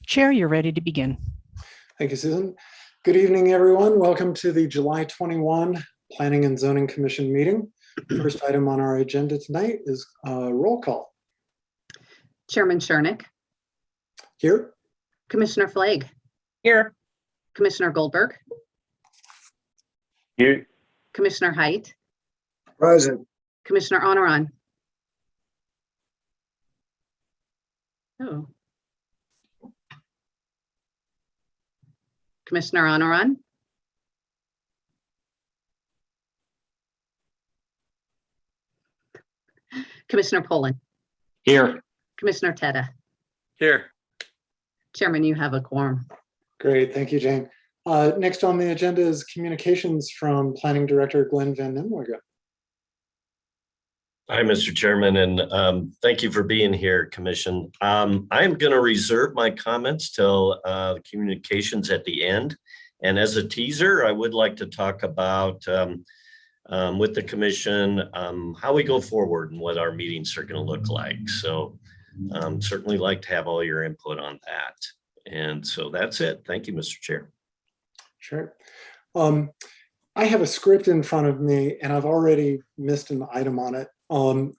Chair, you're ready to begin. Thank you, Susan. Good evening, everyone. Welcome to the July 21 Planning and Zoning Commission meeting. First item on our agenda tonight is roll call. Chairman Shernick. Here. Commissioner Flagg. Here. Commissioner Goldberg. Here. Commissioner Height. Present. Commissioner Honoran. Oh. Commissioner Honoran. Commissioner Poland. Here. Commissioner Tedda. Here. Chairman, you have a quorum. Great, thank you, Jane. Next on the agenda is communications from Planning Director Glenn Van Nimwegen. Hi, Mr. Chairman, and thank you for being here, Commission. I'm going to reserve my comments till communications at the end. And as a teaser, I would like to talk about with the Commission how we go forward and what our meetings are going to look like. So certainly like to have all your input on that. And so that's it. Thank you, Mr. Chair. Sure. I have a script in front of me and I've already missed an item on it,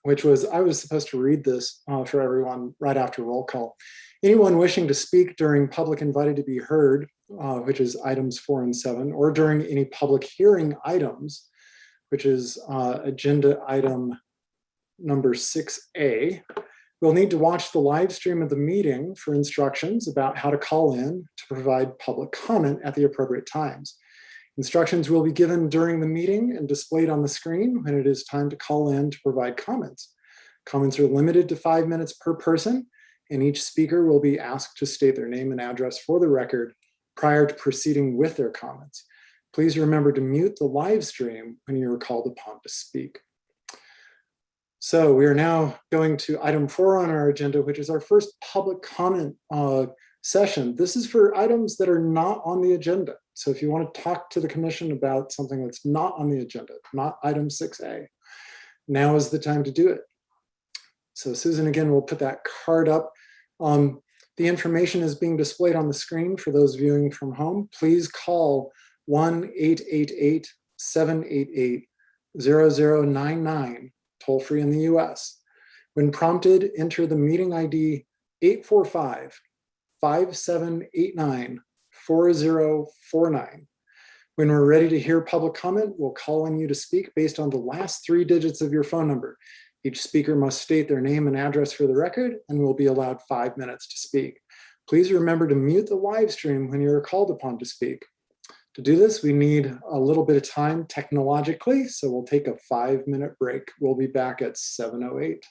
which was I was supposed to read this for everyone right after roll call. Anyone wishing to speak during public invited to be heard, which is items 4 and 7, or during any public hearing items, which is agenda item number 6A, will need to watch the live stream of the meeting for instructions about how to call in to provide public comment at the appropriate times. Instructions will be given during the meeting and displayed on the screen when it is time to call in to provide comments. Comments are limited to 5 minutes per person, and each speaker will be asked to state their name and address for the record prior to proceeding with their comments. Please remember to mute the live stream when you are called upon to speak. So we are now going to item 4 on our agenda, which is our first public comment session. This is for items that are not on the agenda. So if you want to talk to the Commission about something that's not on the agenda, not item 6A, now is the time to do it. So Susan, again, will put that card up. The information is being displayed on the screen for those viewing from home. Please call 1-888-788-0099, toll free in the US. When prompted, enter the meeting ID 845-5789-4049. When we're ready to hear public comment, we'll call on you to speak based on the last 3 digits of your phone number. Each speaker must state their name and address for the record and will be allowed 5 minutes to speak. Please remember to mute the live stream when you're called upon to speak. To do this, we need a little bit of time technologically, so we'll take a 5-minute break. We'll be back at 7:08.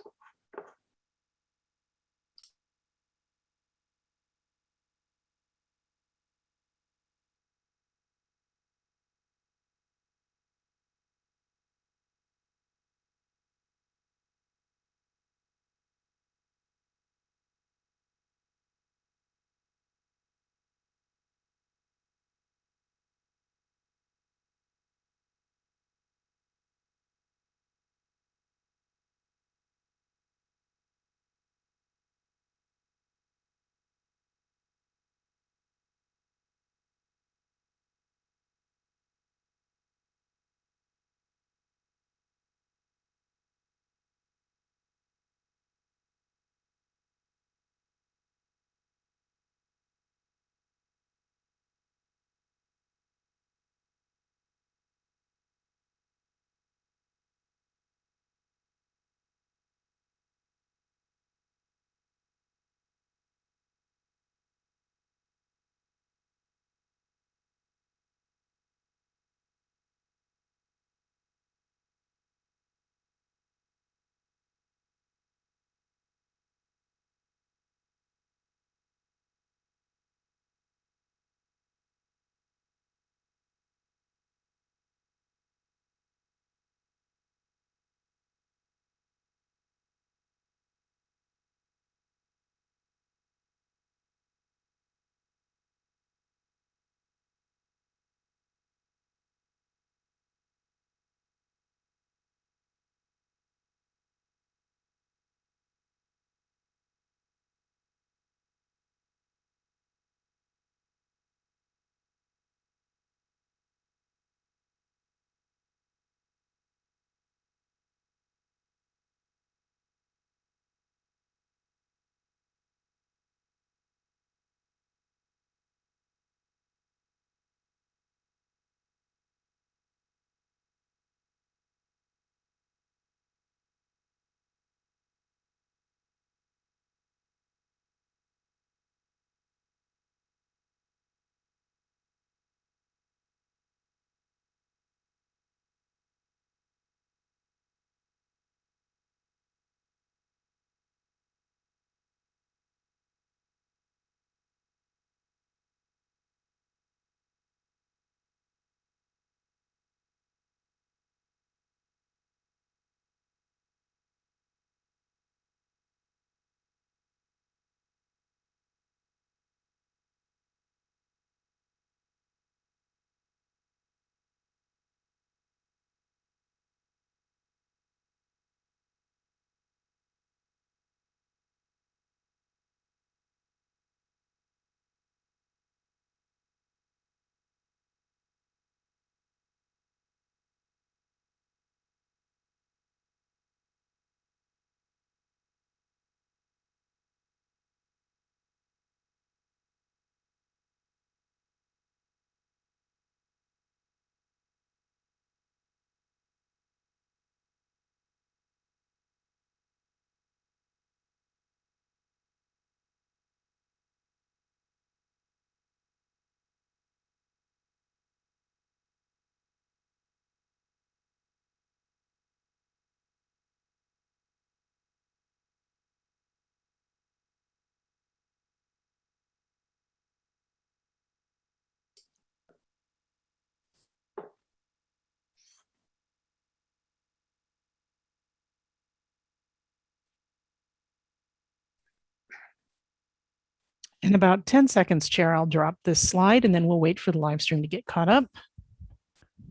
In about 10 seconds, Chair, I'll drop this slide and then we'll wait for the live stream to get caught up.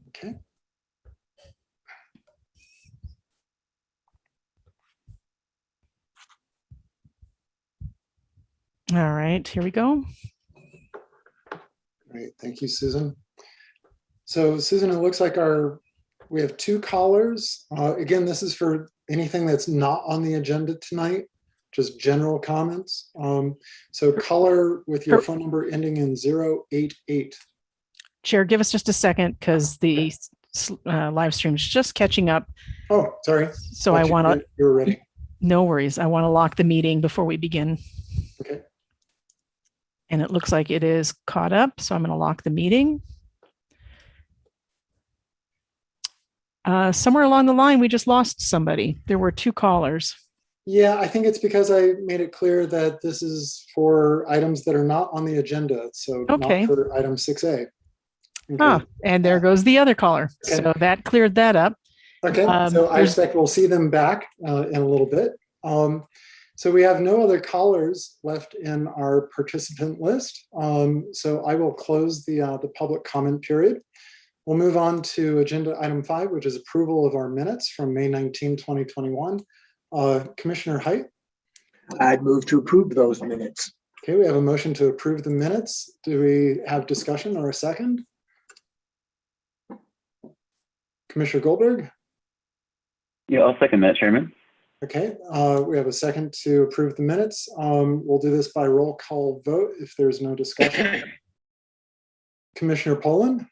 Okay. All right, here we go. Great. Thank you, Susan. So Susan, it looks like we have 2 callers. Again, this is for anything that's not on the agenda tonight, just general comments. So caller with your phone number ending in 088. Chair, give us just a second because the live stream's just catching up. Oh, sorry. So I want to, You were ready. no worries. I want to lock the meeting before we begin. Okay. And it looks like it is caught up. So I'm going to lock the meeting. Somewhere along the line, we just lost somebody. There were 2 callers. Yeah, I think it's because I made it clear that this is for items that are not on the agenda. So Okay. not for item 6A. Okay. Ah, and there goes the other caller. Okay. So that cleared that up. Okay, so I expect we'll see them back in a little bit. So we have no other callers left in our participant list. So I will close the public comment period. We'll move on to agenda item 5, which is approval of our minutes from May 19, 2021. Commissioner Height. I'd move to approve those minutes. Okay, we have a motion to approve the minutes. Do we have discussion or a second? Commissioner Goldberg? Yeah, I'll second that, Chairman. Okay, we have a second to approve the minutes. We'll do this by roll call vote if there's no discussion. Commissioner Poland?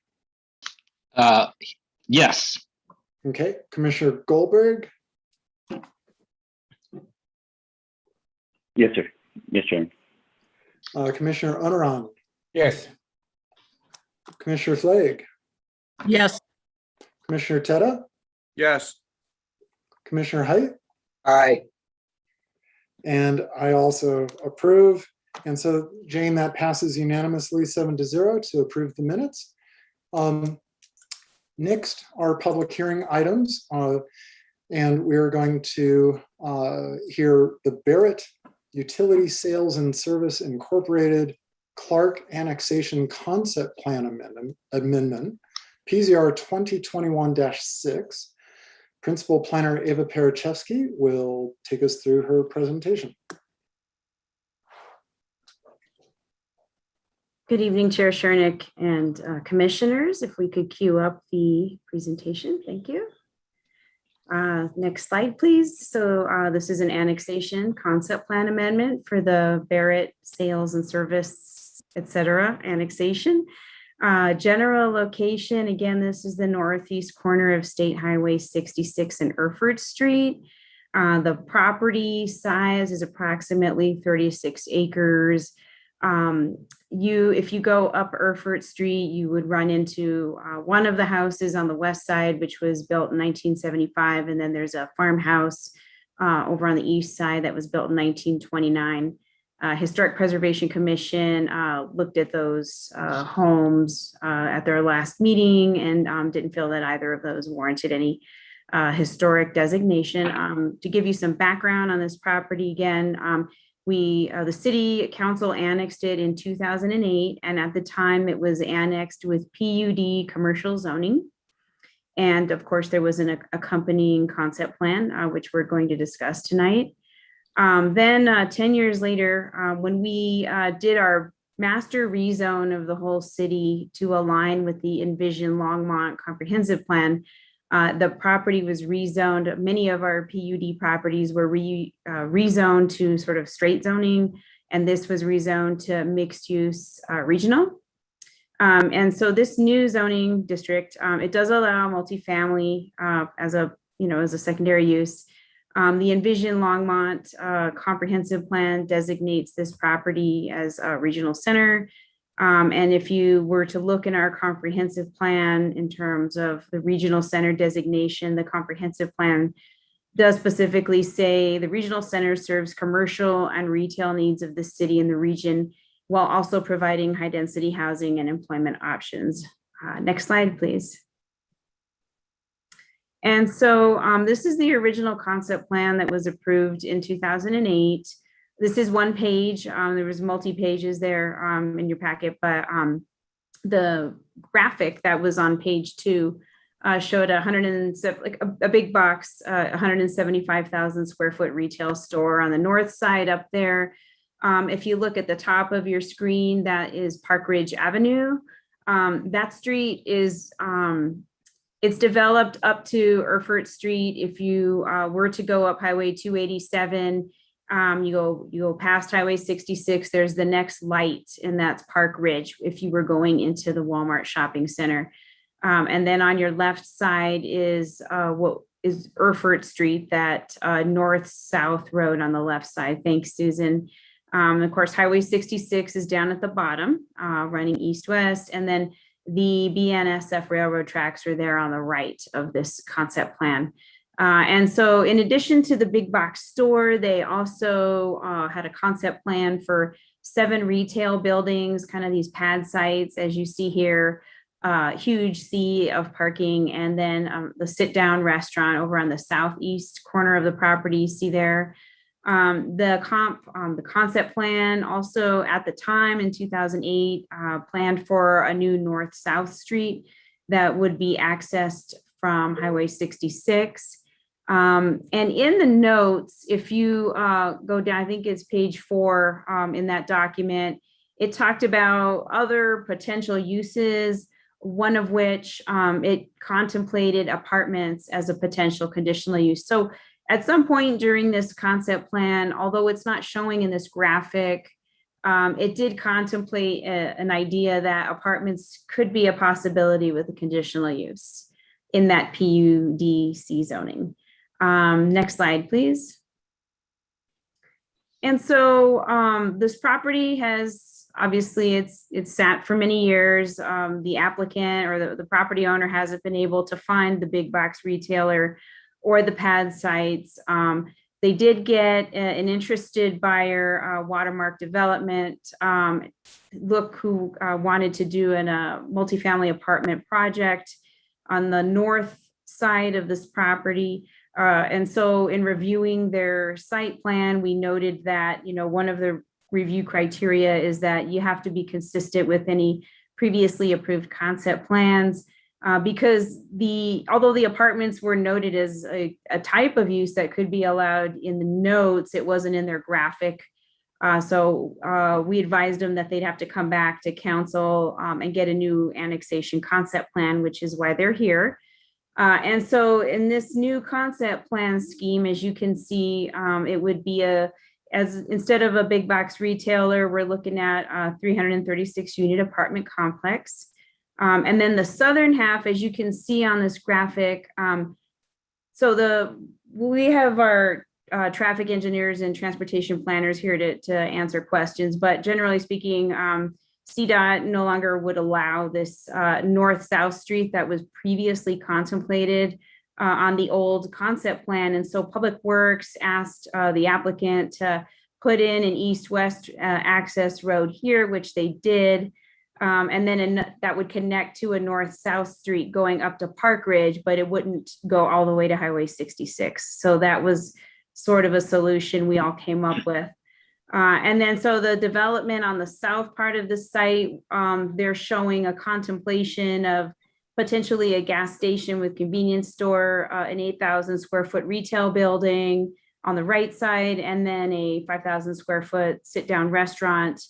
Yes. Okay, Commissioner Goldberg? Yes, sir. Yes, Chairman. Commissioner Onaran? Yes. Commissioner Flake? Yes. Commissioner Teta? Yes. Commissioner Height? Aye. And I also approve. And so, Jane, that passes unanimously 7-0 to approve the minutes. Next are public hearing items. And we're going to hear the Barrett Utility Sales and Service Incorporated Clark Annexation Concept Plan Amendment, PZR 2021-6. Principal Planner Eva Parachevsky will take us through her presentation. Good evening, Chair Shernick and commissioners. If we could queue up the presentation, thank you. Next slide, please. So this is an annexation concept plan amendment for the Barrett Sales and Service, etc. annexation. General location, again, this is the northeast corner of State Highway 66 and Erfurt Street. The property size is approximately 36 acres. If you go up Erfurt Street, you would run into one of the houses on the west side, which was built in 1975. And then there's a farmhouse over on the east side that was built in 1929. Historic Preservation Commission looked at those homes at their last meeting and didn't feel that either of those warranted any historic designation. To give you some background on this property again, the city council annexed it in 2008, and at the time it was annexed with PUD commercial zoning. And of course, there was an accompanying concept plan, which we're going to discuss tonight. Then 10 years later, when we did our master rezone of the whole city to align with the Envision Longmont comprehensive plan, the property was rezoned. Many of our PUD properties were rezoned to sort of straight zoning, and this was rezoned to mixed use regional. And so this new zoning district, it does allow multifamily as a secondary use. The Envision Longmont comprehensive plan designates this property as a regional center. And if you were to look in our comprehensive plan in terms of the regional center designation, the comprehensive plan does specifically say the regional center serves commercial and retail needs of the city and the region, while also providing high density housing and employment options. Next slide, please. And so this is the original concept plan that was approved in 2008. this is one page. There was multi-pages there in your packet, but the graphic that was on page 2 showed a big box, 175,000 square foot retail store on the north side up there. If you look at the top of your screen, that is Park Ridge Avenue. That street is it's developed up to Erfurt Street. If you were to go up Highway 287, you go past Highway 66, there's the next light, and that's Park Ridge if you were going into the Walmart shopping center. And then on your left side is what is Erfurt Street, that north-south road on the left side. Thanks, Susan. Of course, Highway 66 is down at the bottom, running east-west, and then the BNSF railroad tracks are there on the right of this concept plan. And so in addition to the big box store, they also had a concept plan for 7 retail buildings, kind of these pad sites, as you see here, huge sea of parking, and then the sit-down restaurant over on the southeast corner of the property, see there. The concept plan also at the time in 2008 planned for a new north-south street that would be accessed from Highway 66. And in the notes, if you go down, I think it's page 4 in that document, it talked about other potential uses, one of which it contemplated apartments as a potential conditional use. So at some point during this concept plan, although it's not showing in this graphic, it did contemplate an idea that apartments could be a possibility with a conditional use in that PUDC zoning. Next slide, please. And so this property has, obviously it's sat for many years. The applicant or the property owner hasn't been able to find the big box retailer or the pad sites. They did get an interested buyer, Watermark Development, who wanted to do a multifamily apartment project on the north side of this property. And so in reviewing their site plan, we noted that, one of the review criteria is that you have to be consistent with any previously approved concept plans, because although the apartments were noted as a type of use that could be allowed in the notes, it wasn't in their graphic. So we advised them that they'd have to come back to council and get a new annexation concept plan, which is why they're here. And so in this new concept plan scheme, as you can see, it would be instead of a big box retailer, we're looking at a 336 unit apartment complex. And then the southern half, as you can see on this graphic, we have our traffic engineers and transportation planners here to answer questions, but generally speaking, CDOT no longer would allow this north-south street that was previously contemplated on the old concept plan. And so Public Works asked the applicant to put in an east-west access road here, which they did. And then that would connect to a north-south street going up to Park Ridge, but it wouldn't go all the way to Highway 66. So that was sort of a solution we all came up with. And then so the development on the south part of the site, they're showing a contemplation of potentially a gas station with convenience store, an 8,000 square foot retail building on the right side, and then a 5,000 square foot sit-down restaurant.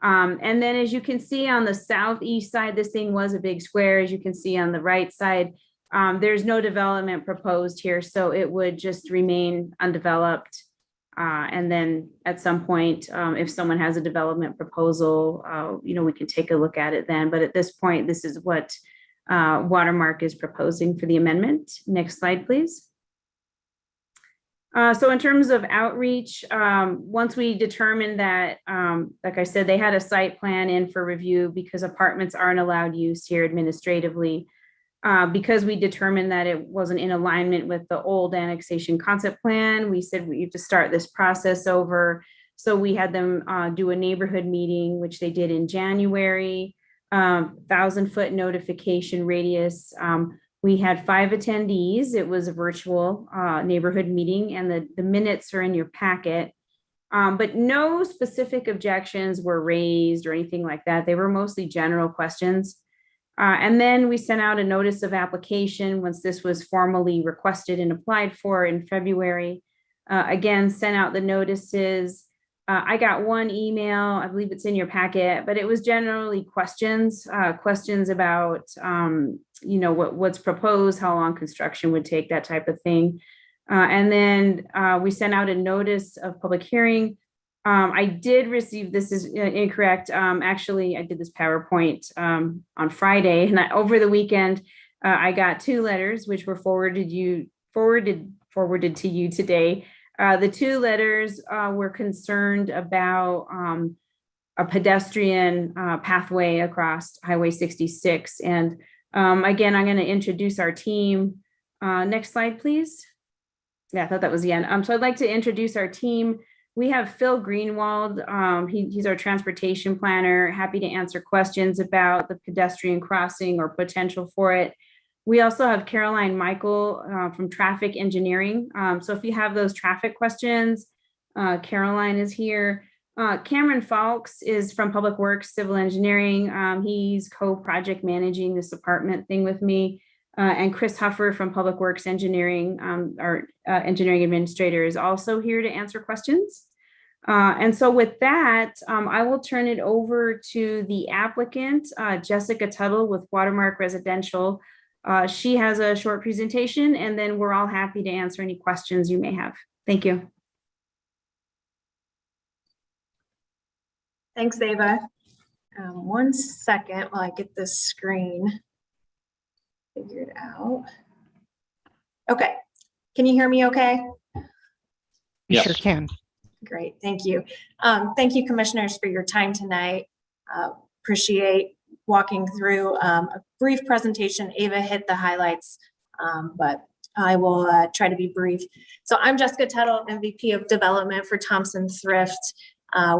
And then as you can see on the southeast side, this thing was a big square. As you can see on the right side, there's no development proposed here, so it would just remain undeveloped. And then at some point, if someone has a development proposal, we can take a look at it then. But at this point, this is what Watermark is proposing for the amendment. Next slide, please. So in terms of outreach, once we determined that, like I said, they had a site plan in for review because apartments aren't allowed use here administratively. Because we determined that it wasn't in alignment with the old annexation concept plan, we said we have to start this process over. So we had them do a neighborhood meeting, which they did in January, 1,000-foot notification radius. We had 5 attendees. It was a virtual neighborhood meeting, and the minutes are in your packet. But no specific objections were raised or anything like that. They were mostly general questions. And then we sent out a notice of application once this was formally requested and applied for in February. Again, sent out the notices. I got one email, I believe it's in your packet, but it was generally questions about, what's proposed, how long construction would take, that type of thing. And then we sent out a notice of public hearing. I did receive, this is incorrect. Actually, I did this PowerPoint on Friday, and over the weekend, I got 2 letters which were forwarded to you today. The 2 letters were concerned about a pedestrian pathway across Highway 66. And again, I'm going to introduce our team. Next slide, please. Yeah, I thought that was the end. So I'd like to introduce our team. We have Phil Greenwald. He's our transportation planner, happy to answer questions about the pedestrian crossing or potential for it. We also have Caroline Michael from traffic engineering. So if you have those traffic questions, Caroline is here. Cameron Fawkes is from Public Works, Civil Engineering. He's co-project managing this apartment thing with me. And Chris Huffer from Public Works Engineering, our engineering administrator, is also here to answer questions. And so with that, I will turn it over to the applicant, Jessica Tuttle with Watermark Residential. She has a short presentation, and then we're all happy to answer any questions you may have. Thank you. Thanks, Ava. 1 second while I get this screen figured out. Okay, can you hear me okay? You Yes. sure can. Great, thank you. Thank you, commissioners, for your time tonight. Appreciate walking through a brief presentation. Ava hit the highlights, but I will try to be brief. So I'm Jessica Tuttle, MVP of Development for Thompson Thrift.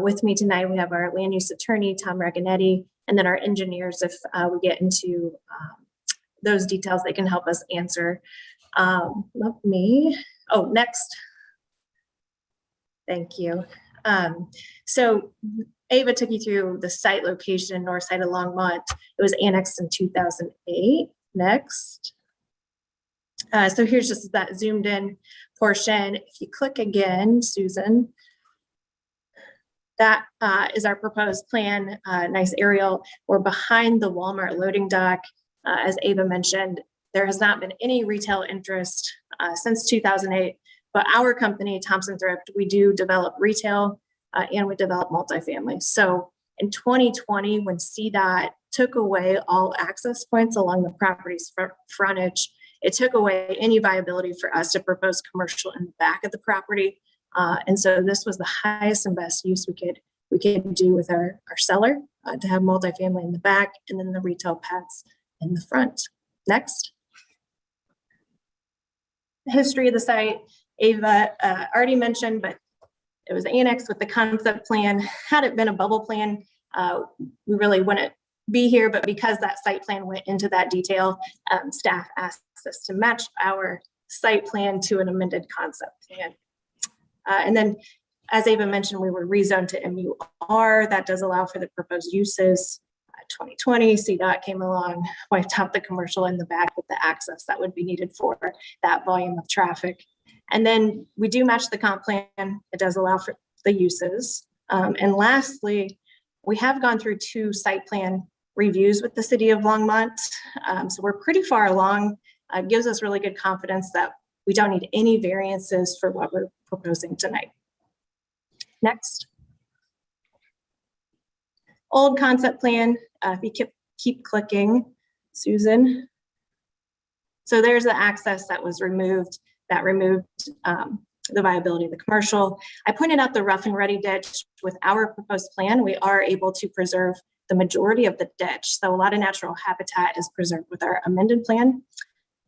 With me tonight, we have our land use attorney, Tom Raganetti, and then our engineers. If we get into those details, they can help us answer. Next. Thank you. So Ava took you through the site location, north side of Longmont. It was annexed in 2008. Next. So here's just that zoomed in portion. If you click again, Susan, that is our proposed plan. Nice aerial. We're behind the Walmart loading dock. As Ava mentioned, there has not been any retail interest since 2008, but our company, Thompson Thrift, we do develop retail and we develop multifamily. So in 2020, when CDOT took away all access points along the property's frontage, it took away any viability for us to propose commercial in the back of the property. And so this was the highest and best use we could do with our seller to have multifamily in the back and then the retail pads in the front. Next. The history of the site, Ava already mentioned, but it was annexed with the concept plan. Had it been a bubble plan, we really wouldn't be here, but because that site plan went into that detail, staff asked us to match our site plan to an amended concept plan. And then, as Ava mentioned, we were rezoned to MUR. That does allow for the proposed uses. 2020, CDOT came along, wiped out the commercial in the back with the access that would be needed for that volume of traffic. And then we do match the comp plan. It does allow for the uses. And lastly, we have gone through 2 site plan reviews with the city of Longmont. So we're pretty far along. Gives us really good confidence that we don't need any variances for what we're proposing tonight. Next. Old concept plan, if you keep clicking, Susan. So there's the access that was removed, that removed the viability of the commercial. I pointed out the rough and ready ditch. With our proposed plan, we are able to preserve the majority of the ditch. So a lot of natural habitat is preserved with our amended plan.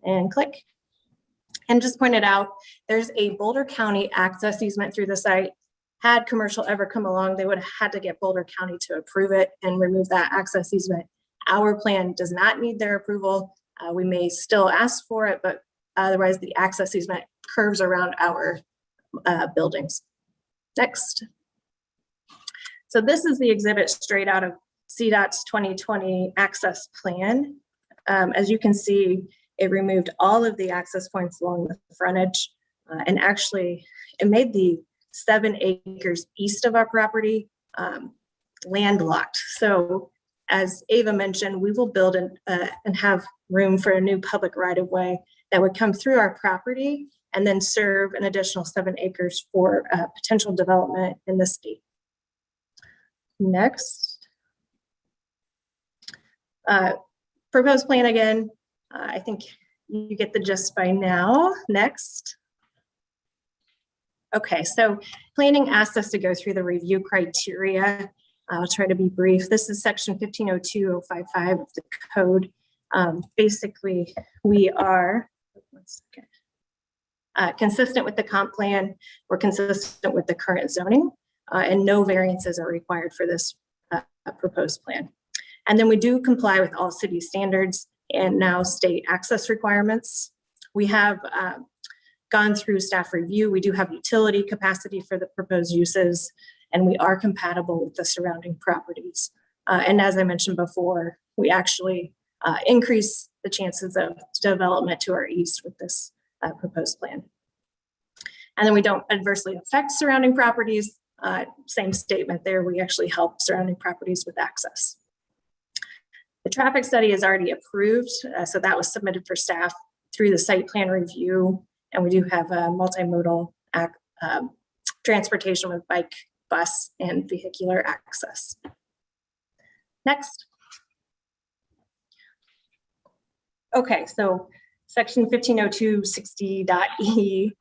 And click. And just pointed out, there's a Boulder County access easement through the site. Had commercial ever come along, they would have had to get Boulder County to approve it and remove that access easement. Our plan does not need their approval. We may still ask for it, but otherwise the access easement curves around our buildings. Next. So this is the exhibit straight out of CDOT's 2020 access plan. As you can see, it removed all of the access points along the frontage, and actually it made the 7 acres east of our property landlocked. So as Ava mentioned, we will build and have room for a new public right-of-way that would come through our property and then serve an additional 7 acres for potential development in the state. Next. Proposed plan again. I think you get the gist by now. Next. Okay, so planning asked us to go through the review criteria. I'll try to be brief. This is section 1502.055 of the code. Basically, we are consistent with the comp plan. We're consistent with the current zoning, and no variances are required for this proposed plan. And then we do comply with all city standards and now state access requirements. We have gone through staff review. We do have utility capacity for the proposed uses, and we are compatible with the surrounding properties. And as I mentioned before, we actually increase the chances of development to our east with this proposed plan. And then we don't adversely affect surrounding properties. Same statement there, we actually help surrounding properties with access. The traffic study is already approved, so that was submitted for staff through the site plan review, and we do have a multimodal transportation with bike, bus, and vehicular access. Next. Okay, so section 1502.60.e,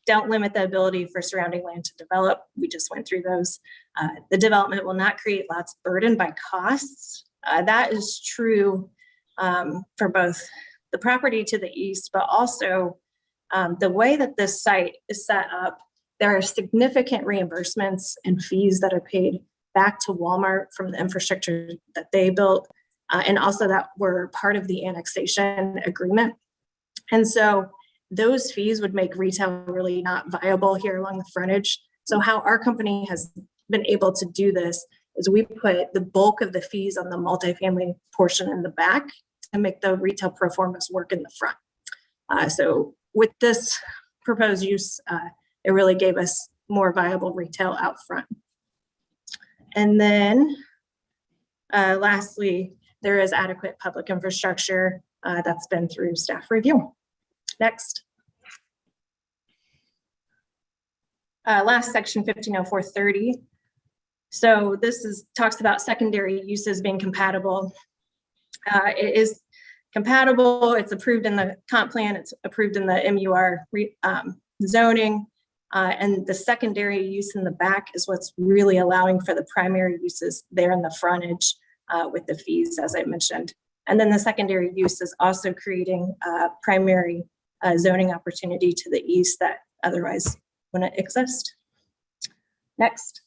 don't limit the ability for surrounding land to develop. We just went through those. The development will not create lots burdened by costs. That is true for both the property to the east, but also the way that this site is set up, there are significant reimbursements and fees that are paid back to Walmart from the infrastructure that they built, and also that were part of the annexation agreement. And so those fees would make retail really not viable here along the frontage. So how our company has been able to do this is we put the bulk of the fees on the multifamily portion in the back to make the retail pro formas work in the front. So with this proposed use, it really gave us more viable retail out front. And then lastly, there is adequate public infrastructure that's been through staff review. Next. Last section 1504.30. So this talks about secondary uses being compatible. It is compatible. It's approved in the comp plan. It's approved in the MUR zoning. And the secondary use in the back is what's really allowing for the primary uses there in the frontage with the fees, as I mentioned. And then the secondary use is also creating primary zoning opportunity to the east that otherwise wouldn't exist. Next.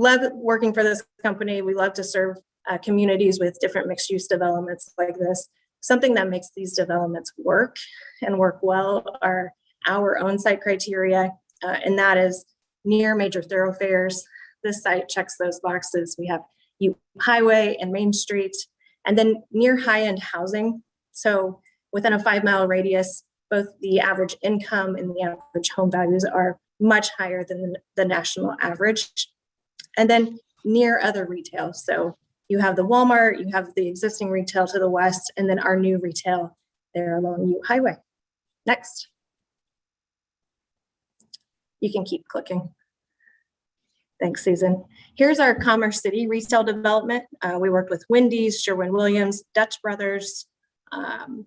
Love working for this company. We love to serve communities with different mixed use developments like this. Something that makes these developments work and work well are our own site criteria, and that is near major thoroughfares. This site checks those boxes. We have Highway and Main Street, and then near high-end housing. So within a 5-mile radius, both the average income and the average home values are much higher than the national average. And then near other retail. So you have the Walmart, you have the existing retail to the west, and then our new retail there along U Highway. Next. You can keep clicking. Thanks, Susan. Here's our Commerce City retail development. We worked with Wendy's, Sherwin-Williams, Dutch Brothers. I'm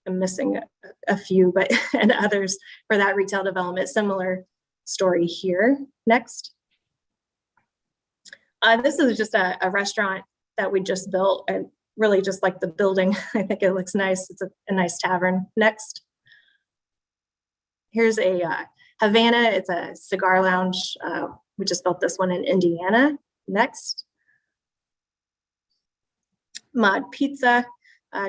missing a few, but and others for that retail development. Similar story here. Next. This is just a restaurant that we just built, and really just like the building. I think it looks nice. It's a nice tavern. Next. Here's a Havana. It's a cigar lounge. We just built this one in Indiana. Next. Mod Pizza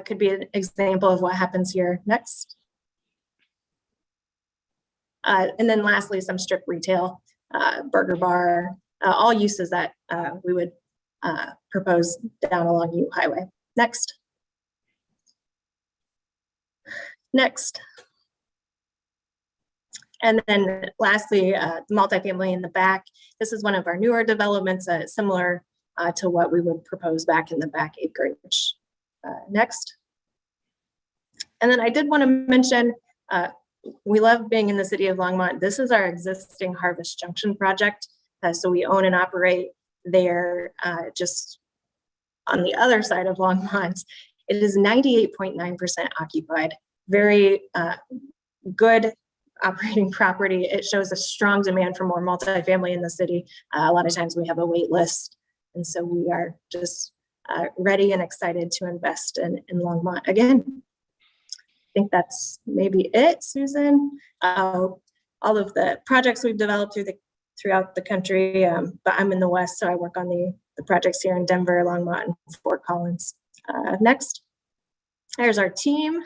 could be an example of what happens here. Next. And then lastly, some strip retail, burger bar, all uses that we would propose down along U Highway. Next. Next. And then lastly, the multifamily in the back. This is one of our newer developments, similar to what we would propose back in the back acreage. Next. And then I did want to mention, we love being in the city of Longmont. This is our existing Harvest Junction project. So we own and operate there just on the other side of Longmont. It is 98.9% occupied. Very good operating property. It shows a strong demand for more multifamily in the city. A lot of times we have a wait list. And so we are just ready and excited to invest in Longmont again. I think that's maybe it, Susan. All of the projects we've developed throughout the country, but I'm in the West, so I work on the projects here in Denver, Longmont, and Fort Collins. Next. There's our team.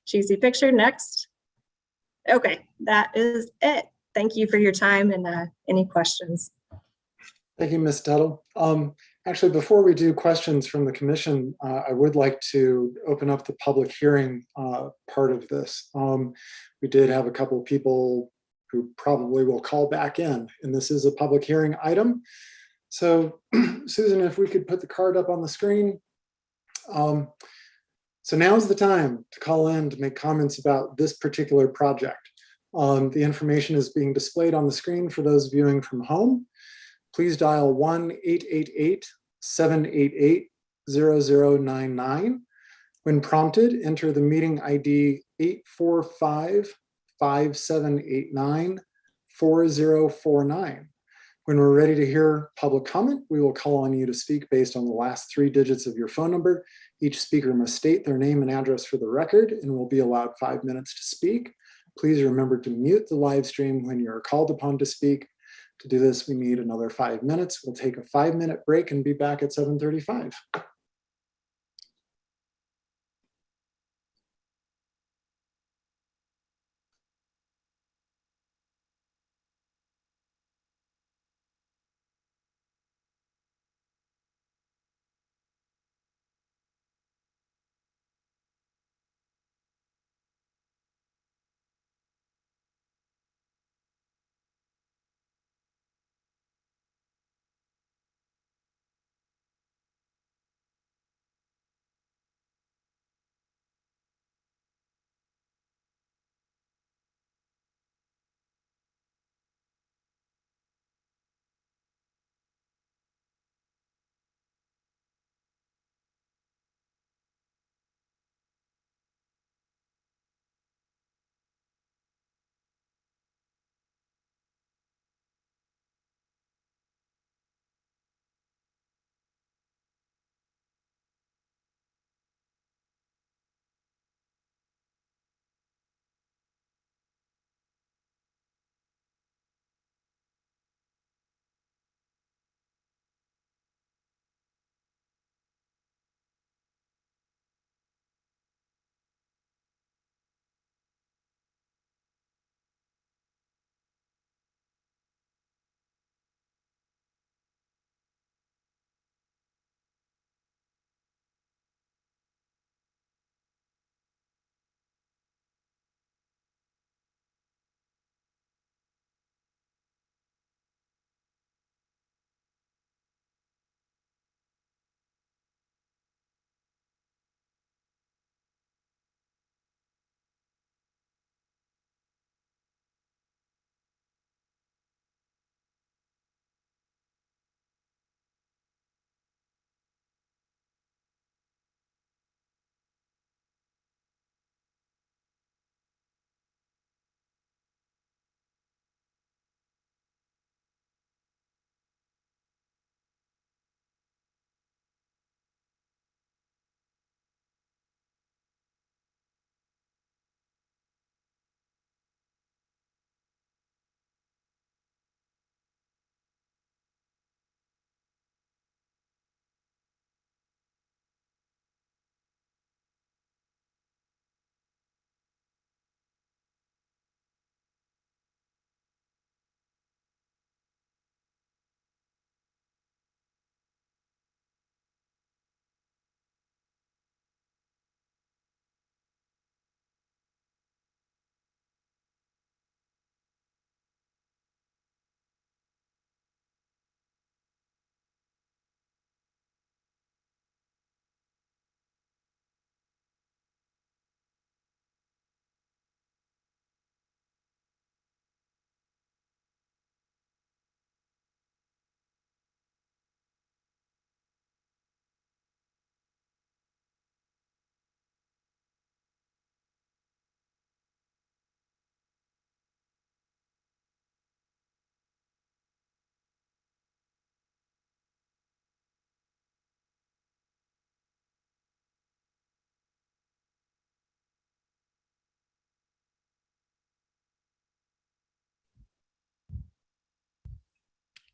Cheesy picture. Next. Okay, that is it. Thank you for your time and any questions. Thank you, Ms. Tuttle. Actually, before we do questions from the commission, I would like to open up the public hearing part of this. We did have a couple of people who probably will call back in, and this is a public hearing item. So Susan, if we could put the card up on the screen. So now's the time to call in to make comments about this particular project. The information is being displayed on the screen for those viewing from home. Please dial 1-888-788-0099. When prompted, enter the meeting ID 845-5789-4049. When we're ready to hear public comment, we will call on you to speak based on the last 3 digits of your phone number. Each speaker must state their name and address for the record and will be allowed 5 minutes to speak. Please remember to mute the live stream when you're called upon to speak. To do this, we need another 5 minutes. We'll take a 5-minute break and be back at 7:35.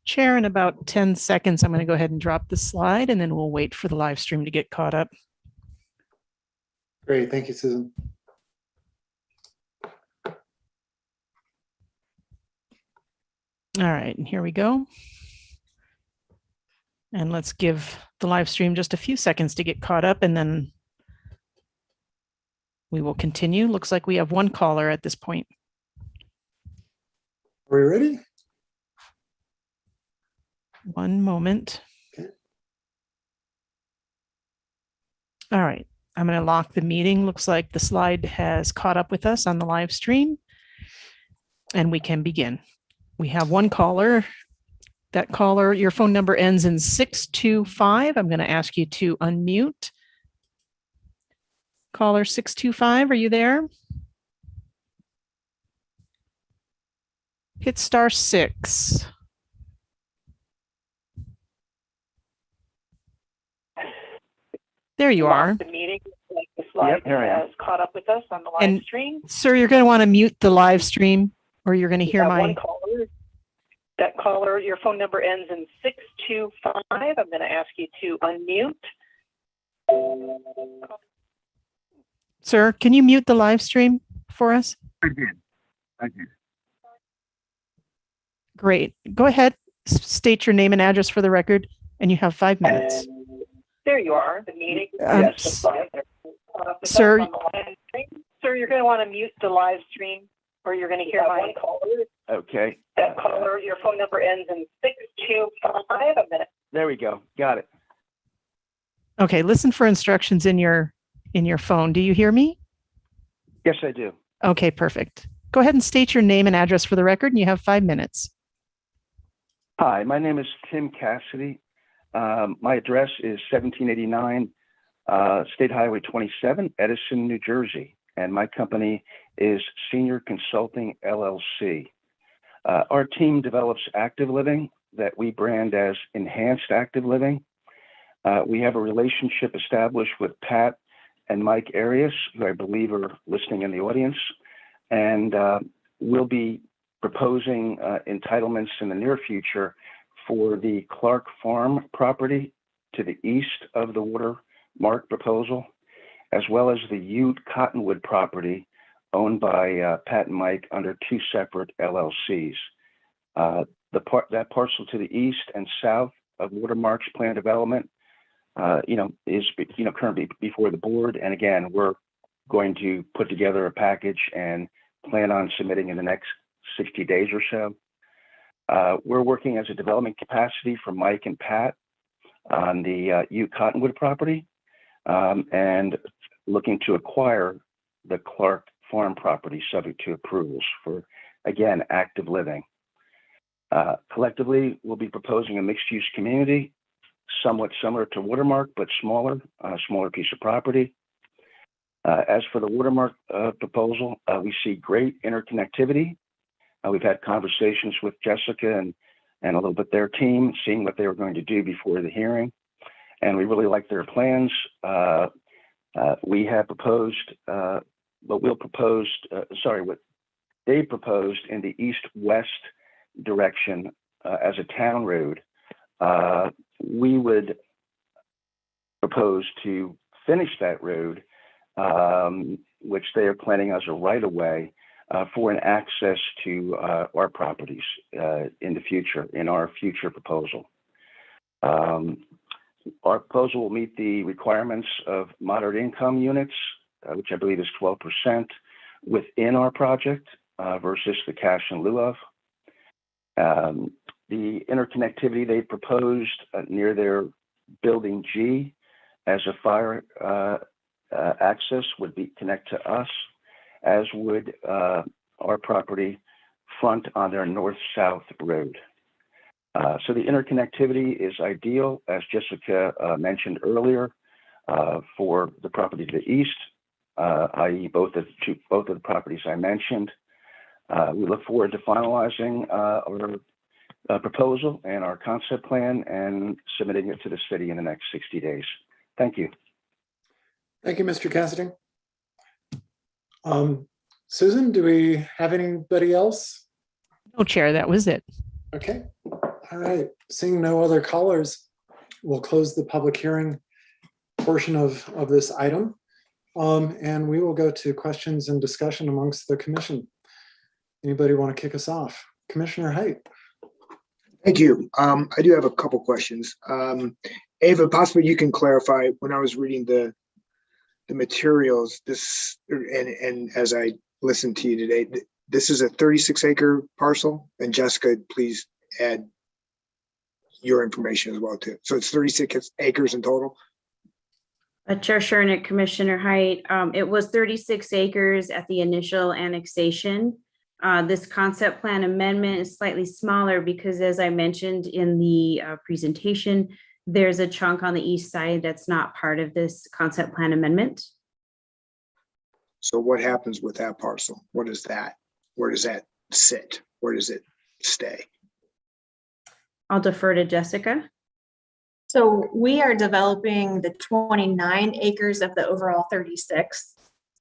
Chair, in about 10 seconds, I'm going to go ahead and drop the slide and then we'll wait for the live stream to get caught up. Great. Thank you, Susan. All right, and here we go. And let's give the live stream just a few seconds to get caught up and then we will continue. Looks like we have one caller at this point. Are we ready? One moment. Okay. All right, I'm going to lock the meeting. Looks like the slide has caught up with us on the live stream and we can begin. We have one caller. That caller, your phone number ends in 625. I'm going to ask you to unmute. Caller 625, are you there? Hit *6. There you are. The meeting, like the slide here I am. has caught up with us on the live And stream. sir, you're going to want to mute the live stream or you're going to hear We have my... one caller. That caller, your phone number ends in 625. I'm going to ask you to unmute. Sir, can you mute the live stream for us? I did. Great. Go ahead. State your name and address for the record, and you have 5 minutes. There you are. The meeting. Yes. The slide there. Sir- On the live stream. Sir, you're going to want to mute the live stream, or you're going to hear my caller. Okay. That caller, your phone number ends in 625. I'm going to There we go. Got it. Okay, listen for instructions in your phone. Do you hear me? Yes, I do. Okay, perfect. Go ahead and state your name and address for the record, and you have 5 minutes. Hi, my name is Tim Cassidy. My address is 1789 State Highway 27, Edison, New Jersey, and my company is Senior Consulting LLC. Our team develops active living that we brand as Enhanced Active Living. We have a relationship established with Pat and Mike Arias, who I believe are listening in the audience, and we'll be proposing entitlements in the near future for the Clark Farm property to the east of the watermark proposal, as well as the Ute Cottonwood property owned by Pat and Mike under two separate LLCs. That parcel to the east and south of Watermark's planned development, is currently before the board. And again, we're going to put together a package and plan on submitting in the next 60 days or so. We're working as a development capacity for Mike and Pat on the Ute Cottonwood property and looking to acquire the Clark Farm property subject to approvals for, again, active living. Collectively, we'll be proposing a mixed-use community, somewhat similar to Watermark, but smaller, on a smaller piece of property. As for the Watermark proposal, we see great interconnectivity. We've had conversations with Jessica and a little bit their team, seeing what they were going to do before the hearing. And we really like their plans. We have proposed, what they proposed in the east-west direction as a town road. We would propose to finish that road, which they are planning as a right-of-way for an access to our properties in the future, in our future proposal. Our proposal will meet the requirements of moderate income units, which I believe is 12% within our project versus the cash in lieu of. The interconnectivity they proposed near their building G as a fire access would be connect to us, as would our property front on their north-south road. So the interconnectivity is ideal, as Jessica mentioned earlier, for the property to the east, i.e. both of the properties I mentioned. We look forward to finalizing our proposal and our concept plan and submitting it to the city in the next 60 days. Thank you. Thank you, Mr. Cassidy. Susan, do we have anybody else? No, Chair, that was it. Okay. All right, seeing no other callers, we'll close the public hearing portion of this item. And we will go to questions and discussion amongst the commission. Anybody want to kick us off? Commissioner Height. Thank you. I do have a couple questions. Ava, possibly you can clarify, when I was reading the materials, and as I listened to you today, this is a 36-acre parcel, and Jessica, please add your information as well too. So it's 36 acres in total? Chair Shernick, Commissioner Height, it was 36 acres at the initial annexation. This concept plan amendment is slightly smaller because, as I mentioned in the presentation, there's a chunk on the east side that's not part of this concept plan amendment. So what happens with that parcel? What is that? Where does that sit? Where does it stay? I'll defer to Jessica. So we are developing the 29 acres of the overall 36.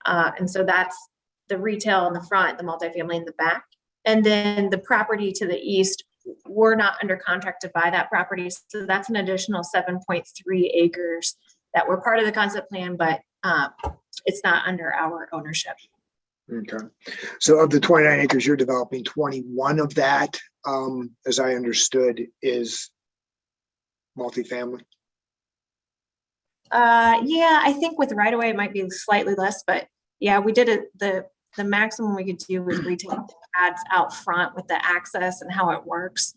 And so that's the retail in the front, the multifamily in the back. And then the property to the east, we're not under contract to buy that property. So that's an additional 7.3 acres that were part of the concept plan, but it's not under our ownership. Okay. So of the 29 acres you're developing, 21 of that, as I understood, is multifamily? Yeah, I think with right away it might be slightly less, but yeah, we did it. The maximum we could do was retail ads out front with the access and how it works.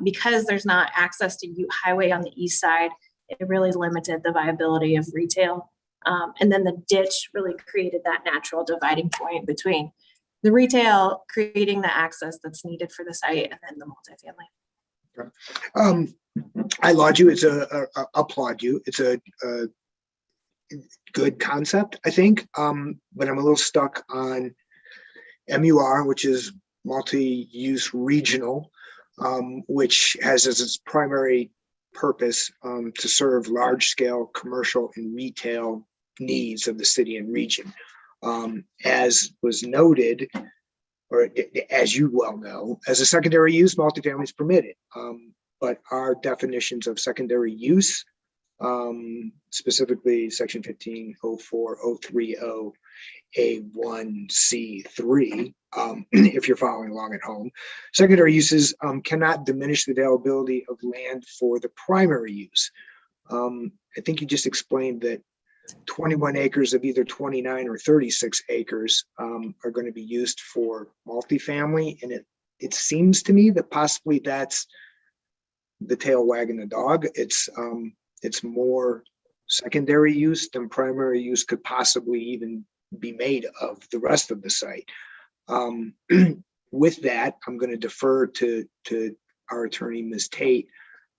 Because there's not access to Ute Highway on the east side, it really limited the viability of retail. And then the ditch really created that natural dividing point between the retail, creating the access that's needed for the site, and then the multifamily. Okay. I laud you. Applaud you. It's a good concept, I think. But I'm a little stuck on MUR, which is multi-use regional, which has as its primary purpose to serve large-scale commercial and retail needs of the city and region. As was noted, or as you well know, as a secondary use, multifamily is permitted. But our definitions of secondary use, specifically section 1504030 A1C3, if you're following along at home, secondary uses cannot diminish the availability of land for the primary use. I think you just explained that 21 acres of either 29 or 36 acres are going to be used for multifamily, and it seems to me that possibly that's the tail wagging the dog. It's more secondary use than primary use could possibly even be made of the rest of the site. With that, I'm going to defer to our attorney, Ms. Tate,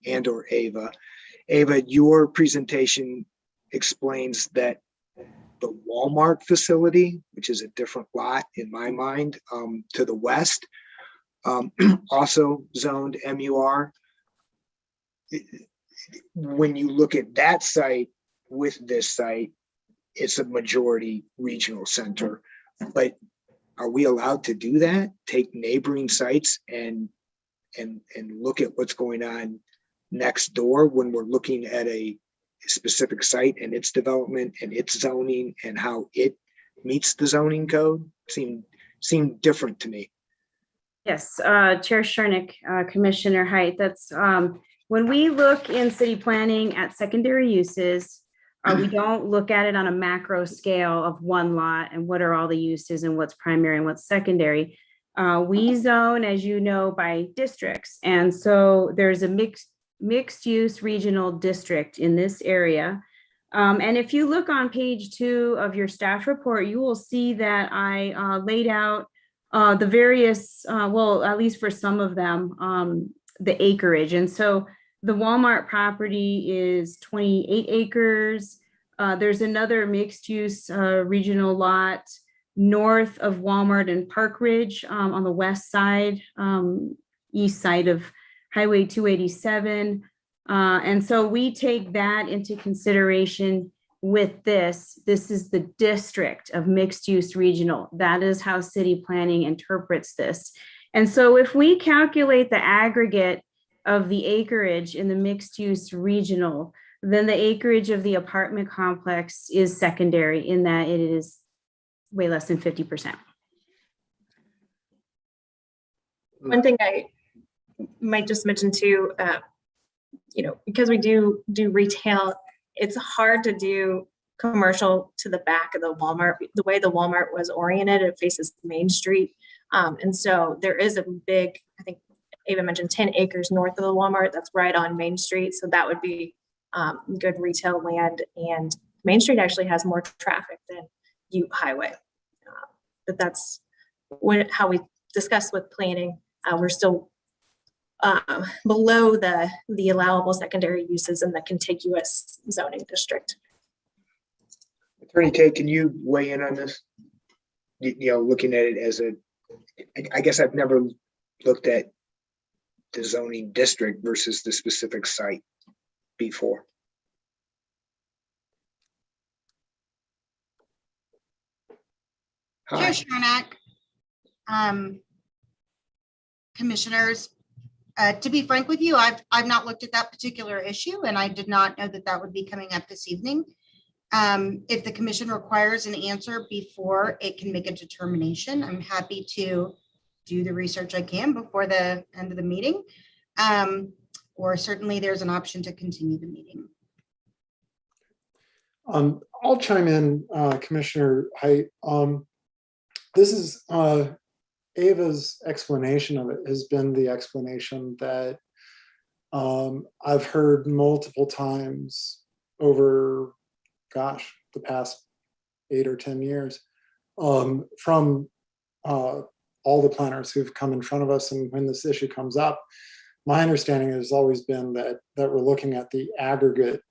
and or Ava. Ava, your presentation explains that the Walmart facility, which is a different lot in my mind, to the west, also zoned MUR. When you look at that site with this site, it's a majority regional center. But are we allowed to do that? Take neighboring sites and look at what's going on next door when we're looking at a specific site and its development and its zoning and how it meets the zoning code? Seemed different to me. Yes, Chair Shernick, Commissioner Height, that's when we look in city planning at secondary uses, we don't look at it on a macro scale of one lot and what are all the uses and what's primary and what's secondary. We zone, as you know, by districts. And so there's a mixed use regional district in this area. And if you look on page 2 of your staff report, you will see that I laid out the various, well, at least for some of them, the acreage. And so the Walmart property is 28 acres. There's another mixed use regional lot north of Walmart and Park Ridge on the west side, east side of Highway 287. And so we take that into consideration with this. This is the district of mixed use regional. That is how city planning interprets this. And so if we calculate the aggregate of the acreage in the mixed use regional, then the acreage of the apartment complex is secondary in that it is way less than 50%. One thing I might just mention too, because we do retail, it's hard to do commercial to the back of the Walmart. The way the Walmart was oriented, it faces Main Street. And so there is a big, I think Ava mentioned 10 acres north of the Walmart that's right on Main Street. So that would be good retail land. And Main Street actually has more traffic than Ute Highway. But that's how we discussed with planning. We're still below the allowable secondary uses in the contiguous zoning district. Attorney Tay, can you weigh in on this? Looking at it as I guess I've never looked at the zoning district versus the specific site before. Hi. Chair Sharnak, commissioners, to be frank with you, I've not looked at that particular issue, and I did not know that would be coming up this evening. If the commission requires an answer before it can make a determination, I'm happy to do the research I can before the end of the meeting. Or certainly there's an option to continue the meeting. I'll chime in, Commissioner Height. This is Ava's explanation of it has been the explanation that I've heard multiple times over, the past 8 or 10 years from all the planners who've come in front of us. And when this issue comes up, my understanding has always been that we're looking at the aggregate,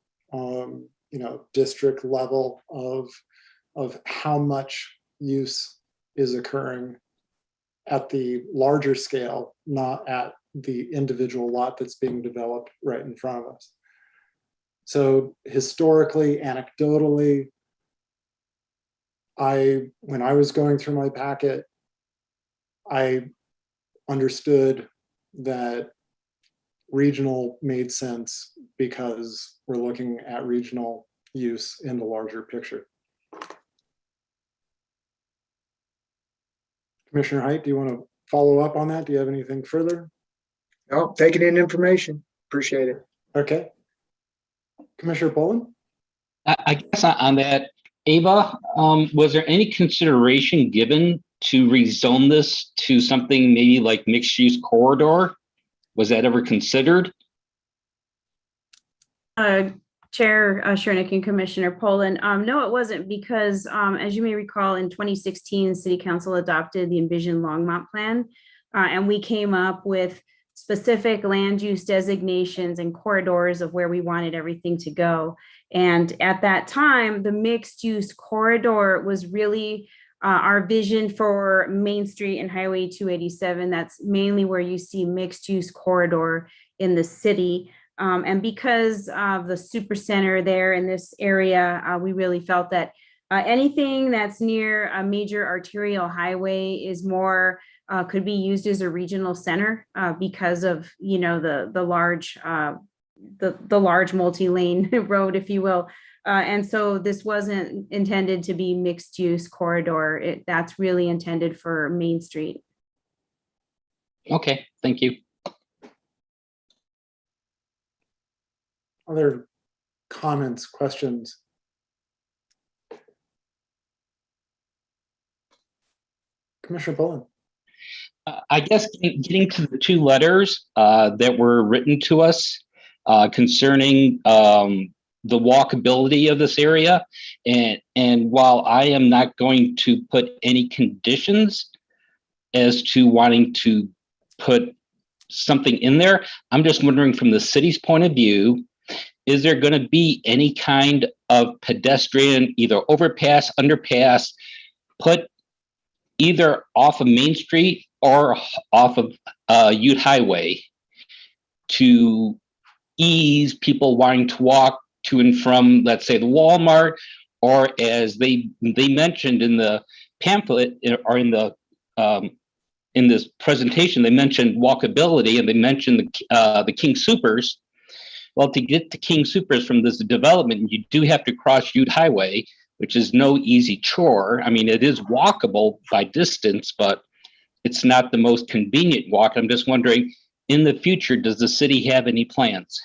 district level of how much use is occurring at the larger scale, not at the individual lot that's being developed right in front of us. So historically, anecdotally, when I was going through my packet, I understood that regional made sense because we're looking at regional use in the larger picture. Commissioner Height, do you want to follow up on that? Do you have anything further? No, taking in information. Appreciate it. Okay. Commissioner Poland? I guess on that, Ava, was there any consideration given to rezone this to something maybe like mixed use corridor? Was that ever considered? Chair Shernick and Commissioner Poland, no, it wasn't, because as you may recall, in 2016, City Council adopted the envisioned Longmont plan, and we came up with specific land use designations and corridors of where we wanted everything to go. And at that time, the mixed use corridor was really our vision for Main Street and Highway 287. That's mainly where you see mixed use corridor in the city. And because of the super center there in this area, we really felt that anything that's near a major arterial highway is more could be used as a regional center because of the large multi-lane road, if you will. And so this wasn't intended to be mixed use corridor. That's really intended for Main Street. Okay, thank you. Other comments, questions? Commissioner Poland. I guess getting to the 2 letters that were written to us concerning the walkability of this area, and while I am not going to put any conditions as to wanting to put something in there, I'm just wondering from the city's point of view, is there going to be any kind of pedestrian, either overpass, underpass, put either off of Main Street or off of Ute Highway to ease people wanting to walk to and from, let's say, the Walmart, or as they mentioned in the pamphlet or in the in this presentation, they mentioned walkability and they mentioned the King Supers. Well, to get to King Supers from this development, you do have to cross Ute Highway, which is no easy chore. I mean, it is walkable by distance, but it's not the most convenient walk. I'm just wondering, in the future, does the city have any plans?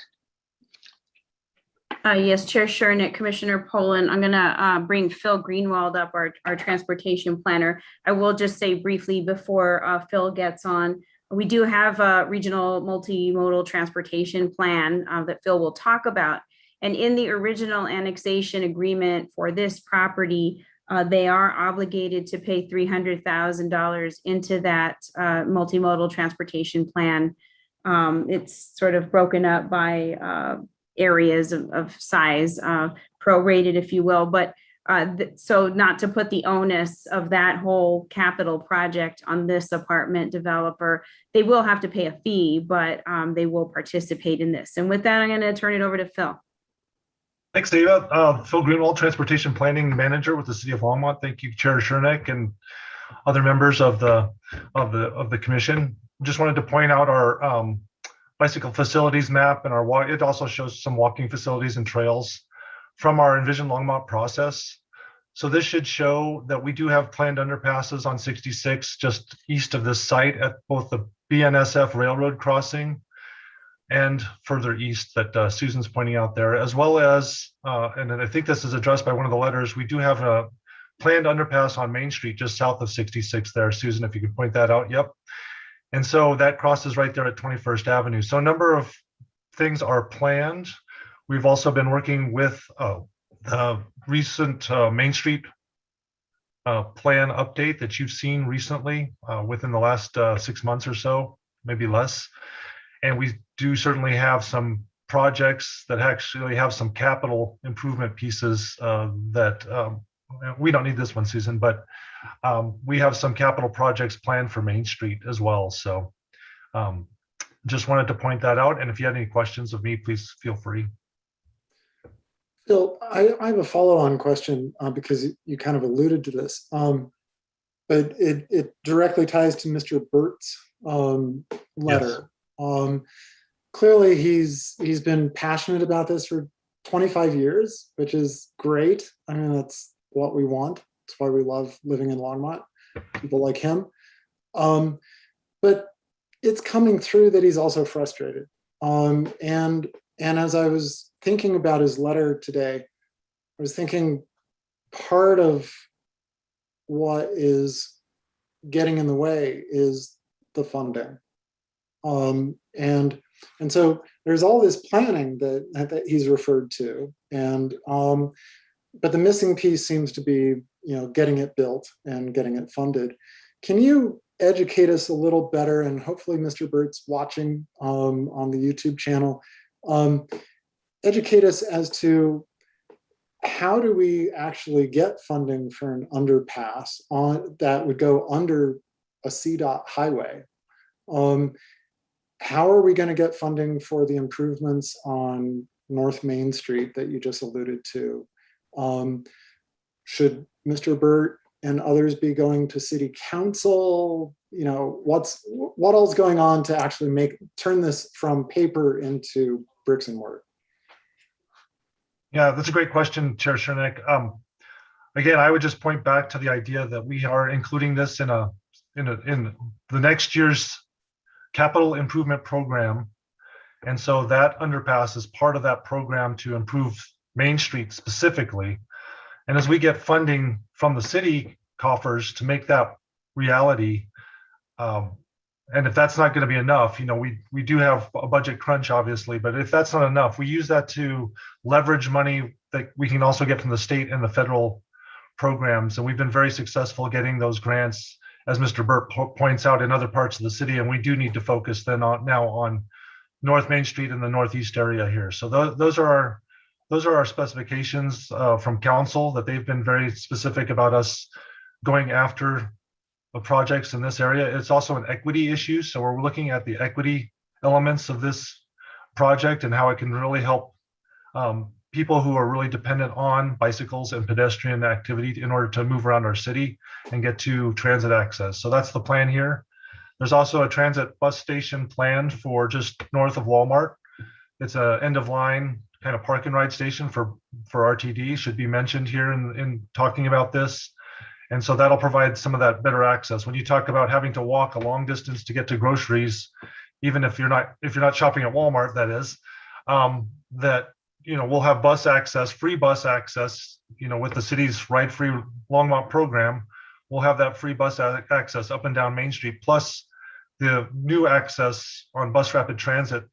Yes, Chair Shernick, Commissioner Poland, I'm gonna bring Phil Greenwald up, our transportation planner. I will just say briefly before Phil gets on, we do have a regional multimodal transportation plan that Phil will talk about. And in the original annexation agreement for this property, they are obligated to pay $300,000 into that multimodal transportation plan. It's sort of broken up by areas of size, prorated, if you will, but so not to put the onus of that whole capital project on this apartment developer. They will have to pay a fee, but they will participate in this. And with that, I'm going to turn it over to Phil. Thanks, Ava. Phil Greenwald, Transportation Planning Manager with the City of Longmont. Thank you, Chair Shernick and other members of the commission. Just wanted to point out our bicycle facilities map and it also shows some walking facilities and trails from our Envision Longmont process. So this should show that we do have planned underpasses on 66 just east of this site at both the BNSF railroad crossing and further east that Susan's pointing out there, as well as, and I think this is addressed by one of the letters, we do have a planned underpass on Main Street just south of 66 there. Susan, if you could point that out. Yep. And so that crosses right there at 21st Avenue. So a number of things are planned. We've also been working with the recent Main Street plan update that you've seen recently within the last 6 months or so, maybe less. And we do certainly have some projects that actually have some capital improvement pieces that we don't need this one, Susan, but we have some capital projects planned for Main Street as well. So just wanted to point that out. And if you had any questions of me, please feel free. Phil, I have a follow-on question because you kind of alluded to this, but it directly ties to Mr. Burt's letter. Yes. Clearly, he's been passionate about this for 25 years, which is great. I mean, that's what we want. That's why we love living in Longmont, people like him. But it's coming through that he's also frustrated. And as I was thinking about his letter today, I was thinking part of what is getting in the way is the funding. And so there's all this planning that he's referred to, and but the missing piece seems to be, getting it built and getting it funded. Can you educate us a little better? And hopefully Mr. Burt's watching on the YouTube channel. Educate us as to how do we actually get funding for an underpass that would go under a CDOT highway? How are we going to get funding for the improvements on North Main Street that you just alluded to? Should Mr. Burt and others be going to city council? What else going on to actually turn this from paper into bricks and mortar? Yeah, that's a great question, Chair Shernick. Again, I would just point back to the idea that we are including this in the next year's capital improvement program. And so that underpass is part of that program to improve Main Street specifically. And as we get funding from the city coffers to make that reality, and if that's not going to be enough, we do have a budget crunch, obviously, but if that's not enough, we use that to leverage money that we can also get from the state and the federal programs. And we've been very successful getting those grants, as Mr. Burt points out, in other parts of the city. And we do need to focus then now on North Main Street and the Northeast area here. So those are our specifications from council, that they've been very specific about us going after the projects in this area. It's also an equity issue. So we're looking at the equity elements of this project and how it can really help people who are really dependent on bicycles and pedestrian activity in order to move around our city and get to transit access. So that's the plan here. There's also a transit bus station planned for just north of Walmart. It's a end of line kind of park and ride station for RTD, should be mentioned here in talking about this. And so that'll provide some of that better access. When you talk about having to walk a long distance to get to groceries, even if you're not shopping at Walmart, that is, that, we'll have bus access, free bus access, with the city's Ride Free Longmont program. We'll have that free bus access up and down Main Street, plus the new access on bus rapid transit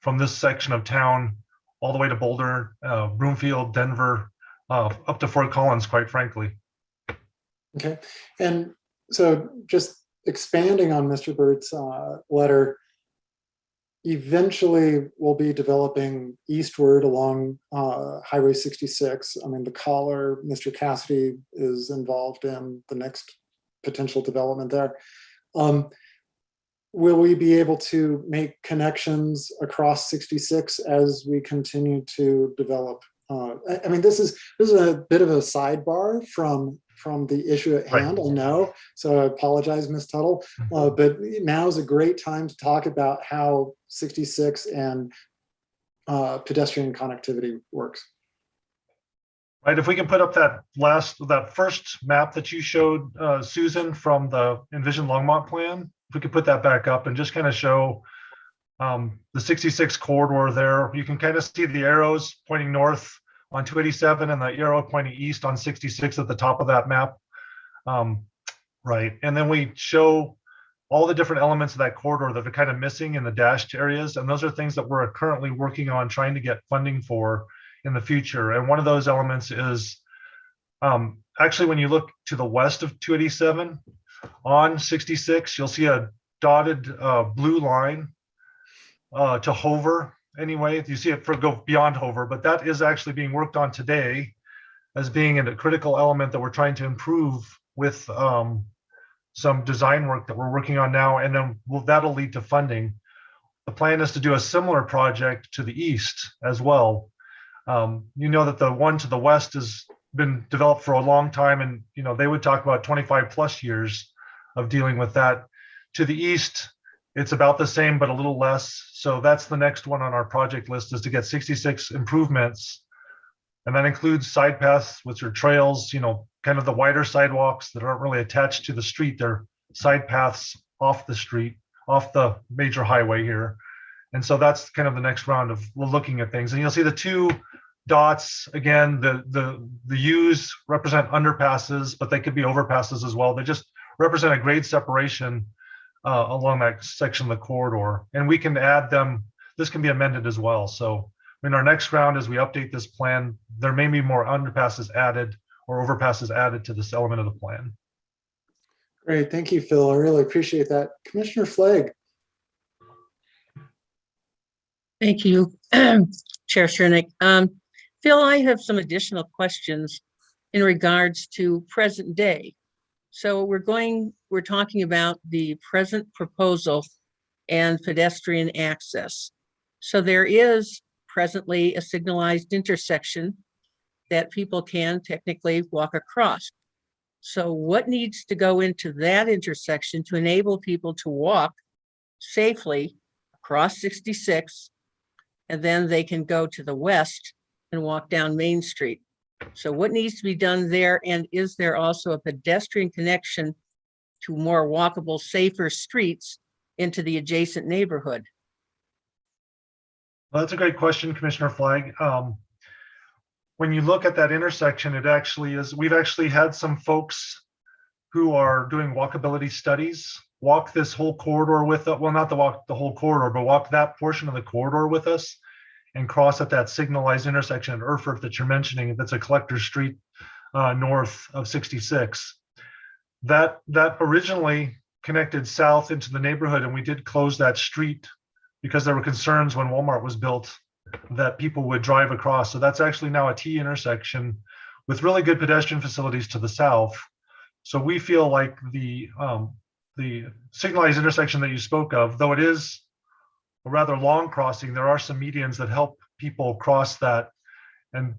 from this section of town all the way to Boulder, Broomfield, Denver, up to Fort Collins, quite frankly. Okay, and so just expanding on Mr. Bird's letter, eventually we'll be developing eastward along Highway 66. I mean, the caller, Mr. Cassidy, is involved in the next potential development there. Will we be able to make connections across 66 as we continue to develop? I mean, this is a bit of a sidebar from the issue at hand, I know. So I apologize, Ms. Tuttle, but now is a great time to talk about how 66 and pedestrian connectivity works. Right, if we can put up that first map that you showed, Susan, from the Envision Longmont plan, if we could put that back up and just kind of show the 66 corridor there. You can kind of see the arrows pointing north on 287 and the arrow pointing east on 66 at the top of that map. Right, and then we show all the different elements of that corridor that are kind of missing in the dashed areas. And those are things that we're currently working on trying to get funding for in the future. And one of those elements is actually when you look to the west of 287 on 66, you'll see a dotted blue line to Hover. Anyway, you see it go beyond Hover, but that is actually being worked on today as being a critical element that we're trying to improve with some design work that we're working on now, and then that'll lead to funding. The plan is to do a similar project to the east as well. You know that the one to the west has been developed for a long time, and they would talk about 25 plus years of dealing with that. To the east, it's about the same, but a little less. So that's the next one on our project list, is to get 66 improvements. And that includes side paths, which are trails, kind of the wider sidewalks that aren't really attached to the street. They're side paths off the street, off the major highway here. And so that's kind of the next round of looking at things. And you'll see the two dots again, the U's represent underpasses, but they could be overpasses as well. They just represent a grade separation along that section of the corridor. And we can add them, this can be amended as well. So in our next round, as we update this plan, there may be more underpasses added or overpasses added to this element of the plan. Great, thank you, Phil. I really appreciate that. Commissioner Flagg. Thank you, Chair Shernick. Phil, I have some additional questions in regards to present day. So we're talking about the present proposal and pedestrian access. So there is presently a signalized intersection that people can technically walk across. So what needs to go into that intersection to enable people to walk safely across 66, and then they can go to the west and walk down Main Street? So what needs to be done there? And is there also a pedestrian connection to more walkable, safer streets into the adjacent neighborhood? Well, that's a great question, Commissioner Flagg. When you look at that intersection, it actually is, we've actually had some folks who are doing walkability studies walk this whole corridor with us. Well, not the whole corridor, but walk that portion of the corridor with us and cross at that signalized intersection at Erfurt that you're mentioning. That's a collector street north of 66. That originally connected south into the neighborhood, and we did close that street because there were concerns when Walmart was built that people would drive across. So that's actually now a T intersection with really good pedestrian facilities to the south. So we feel like the signalized intersection that you spoke of, though it is a rather long crossing, there are some medians that help people cross that. And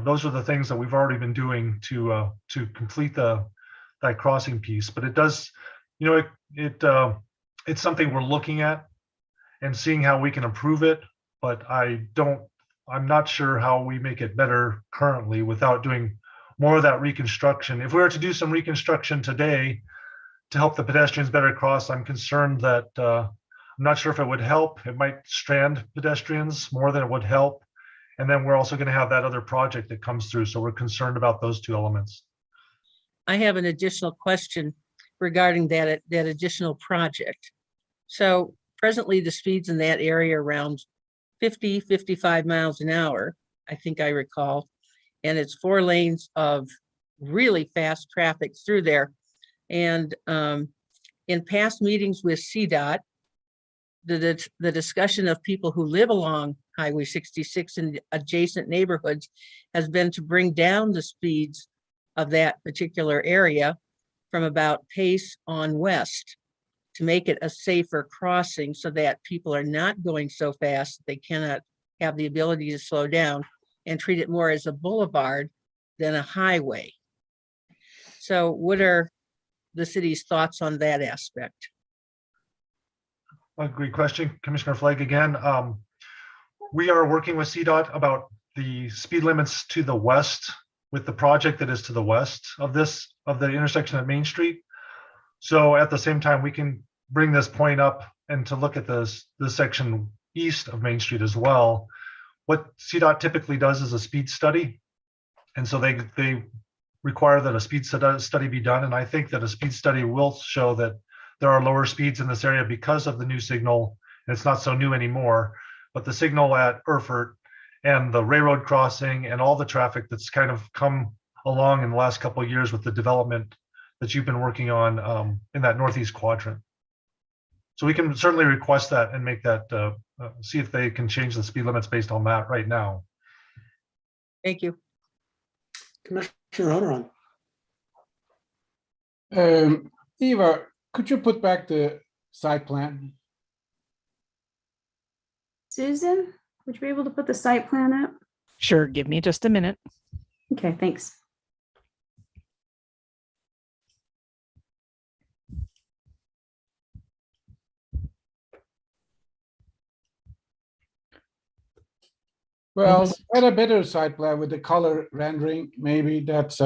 those are the things that we've already been doing to complete that crossing piece. But it does, it it's something we're looking at and seeing how we can improve it, but I'm not sure how we make it better currently without doing more of that reconstruction. If we were to do some reconstruction today to help the pedestrians better cross, I'm concerned that I'm not sure if it would help. It might strand pedestrians more than it would help. And then we're also going to have that other project that comes through. So we're concerned about those two elements. I have an additional question regarding that additional project. So presently the speeds in that area are around 50, 55 miles an hour, I think I recall. And it's 4 lanes of really fast traffic through there. And in past meetings with CDOT, the discussion of people who live along Highway 66 and adjacent neighborhoods has been to bring down the speeds of that particular area from about Pace on west to make it a safer crossing so that people are not going so fast that they cannot have the ability to slow down and treat it more as a boulevard than a highway. So what are the city's thoughts on that aspect? A great question, Commissioner Flake again. We are working with CDOT about the speed limits to the west with the project that is to the west of the intersection at Main Street. So at the same time, we can bring this point up and to look at this section east of Main Street as well. What CDOT typically does is a speed study. And so they require that a speed study be done. And I think that a speed study will show that there are lower speeds in this area because of the new signal. And it's not so new anymore, but the signal at Erfurt and the railroad crossing and all the traffic that's kind of come along in the last couple of years with the development that you've been working on in that northeast quadrant. So we can certainly request that and make that, see if they can change the speed limits based on that right now. Thank you. Commissioner Honoran. Eva, could you put back the site plan? Susan, would you be able to put the site plan up? Sure, give me just a minute. Okay, thanks. Well, had a better site plan with the color rendering. Maybe that's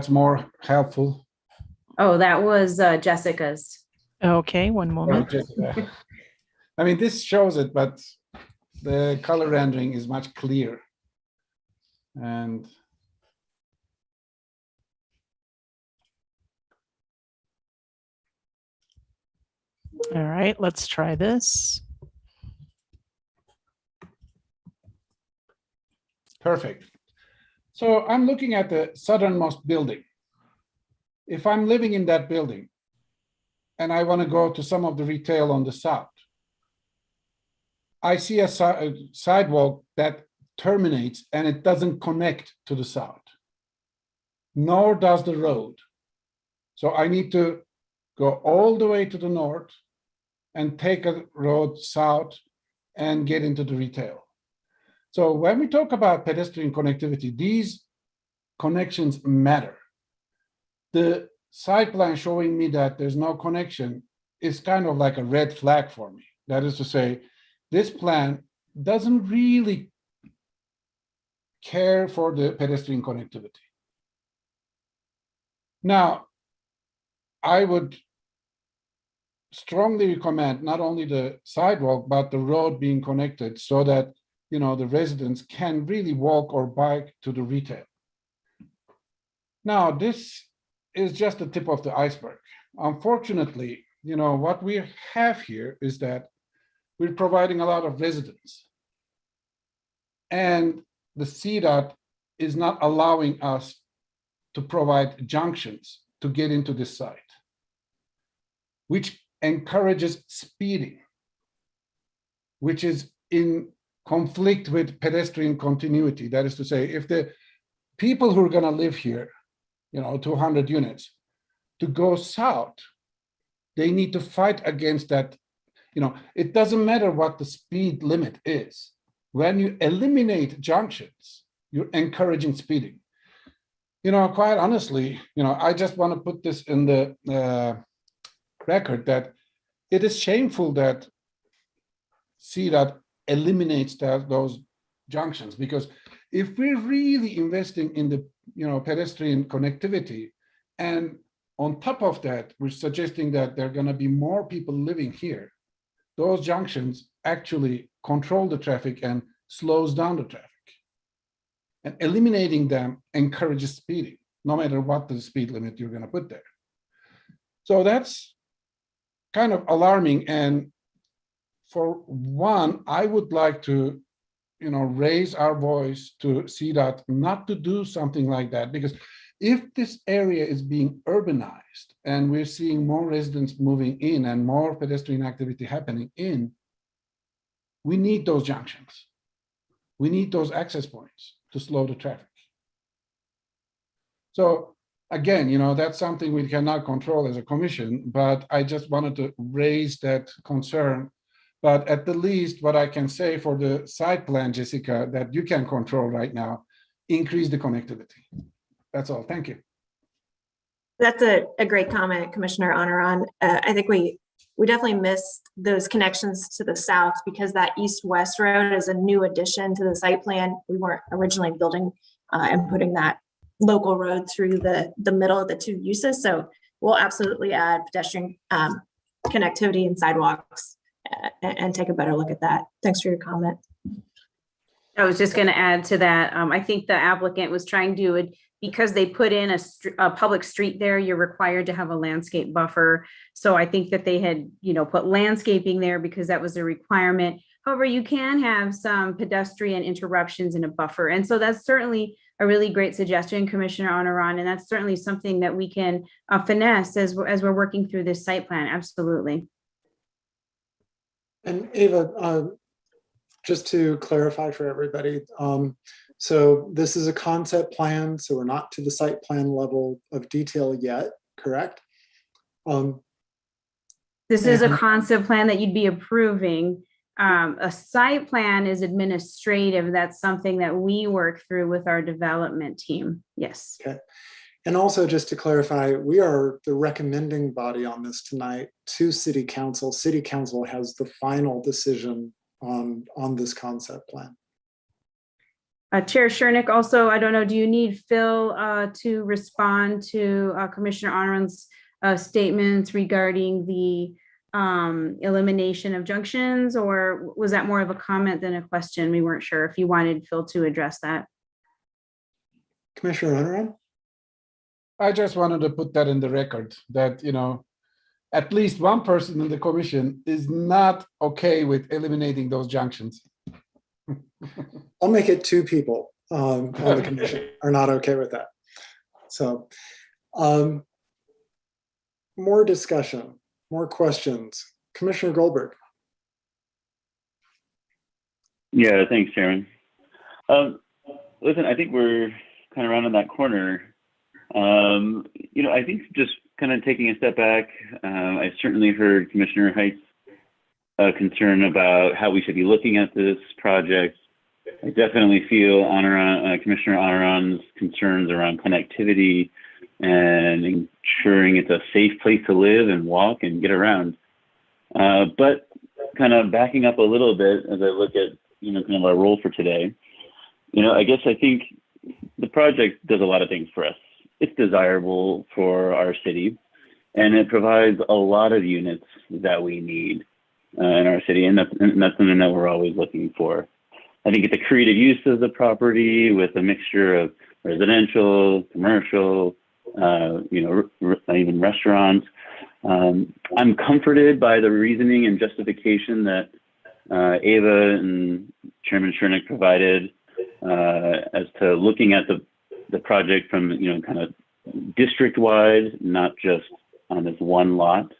more helpful. Oh, that was Jessica's. Okay, one moment. I mean, this shows it, but the color rendering is much clearer. And all right, let's try this. perfect. So I'm looking at the southernmost building. If I'm living in that building and I want to go to some of the retail on the south, I see a sidewalk that terminates and it doesn't connect to the south, nor does the road. So I need to go all the way to the north and take a road south and get into the retail. So when we talk about pedestrian connectivity, these connections matter. The site plan showing me that there's no connection is kind of like a red flag for me. That is to say, this plan doesn't really care for the pedestrian connectivity. Now, I would strongly recommend not only the sidewalk, but the road being connected so that, you know, the residents can really walk or bike to the retail. Now, this is just the tip of the iceberg. Unfortunately, you know, what we have here is that we're providing a lot of residents. And the CDOT is not allowing us to provide junctions to get into this site, which encourages speeding, which is in conflict with pedestrian continuity. That is to say, if the people who are going to live here, you know, 200 units, to go south, they need to fight against that. You know, it doesn't matter what the speed limit is. When you eliminate junctions, you're encouraging speeding. You know, quite honestly, you know, I just want to put this in the record that it is shameful that CDOT eliminates those junctions, because if we're really investing in the pedestrian connectivity, and on top of that, we're suggesting that there are going to be more people living here, those junctions actually control the traffic and slows down the traffic. And eliminating them encourages speeding, no matter what the speed limit you're going to put there. So that's kind of alarming. And for one, I would like to, raise our voice to CDOT not to do something like that, because if this area is being urbanized and we're seeing more residents moving in and more pedestrian activity happening in, we need those junctions. We need those access points to slow the traffic. So again, that's something we cannot control as a commission, but I just wanted to raise that concern. But at the least, what I can say for the site plan, Jessica, that you can control right now, increase the connectivity. That's all. Thank you. That's a great comment, Commissioner Honoran. I think we definitely missed those connections to the south, because that east-west road is a new addition to the site plan. We weren't originally building and putting that local road through the middle of the two uses. So we'll absolutely add pedestrian connectivity and sidewalks and take a better look at that. Thanks for your comment. I was just going to add to that. I think the applicant was trying to, because they put in a public street there, you're required to have a landscape buffer. So I think that they had, put landscaping there because that was a requirement. However, you can have some pedestrian interruptions in a buffer. And so that's certainly a really great suggestion, Commissioner Honoran. And that's certainly something that we can finesse as we're working through this site plan. Absolutely. And Ava, just to clarify for everybody, so this is a concept plan, so we're not to the site plan level of detail yet, correct? This is a concept plan that you'd be approving. A site plan is administrative. That's something that we work through with our development team. Yes. Okay. And also, just to clarify, we are the recommending body on this tonight to City Council. City Council has the final decision on this concept plan. Chair Shernick, also, I don't know, do you need Phil to respond to Commissioner Honoran's statements regarding the elimination of junctions, or was that more of a comment than a question? We weren't sure if you wanted Phil to address that. Commissioner Honoran? I just wanted to put that in the record that, at least one person in the commission is not okay with eliminating those junctions. I'll make it 2 people on the commission are not okay with that. So more discussion, more questions. Commissioner Goldberg. Yeah, thanks, Chairman. Listen, I think we're kind of rounding that corner. I think just kind of taking a step back, I certainly heard Commissioner Height's concern about how we should be looking at this project. I definitely feel Commissioner Honoran's concerns around connectivity and ensuring it's a safe place to live and walk and get around. But kind of backing up a little bit as I look at, kind of our role for today, I think the project does a lot of things for us. It's desirable for our city, and it provides a lot of units that we need in our city, and that's something that we're always looking for. I think it's a creative use of the property with a mixture of residential, commercial, even restaurants. I'm comforted by the reasoning and justification that Ava and Chairman Shernick provided as to looking at the project from, kind of district-wide, not just on this one lot.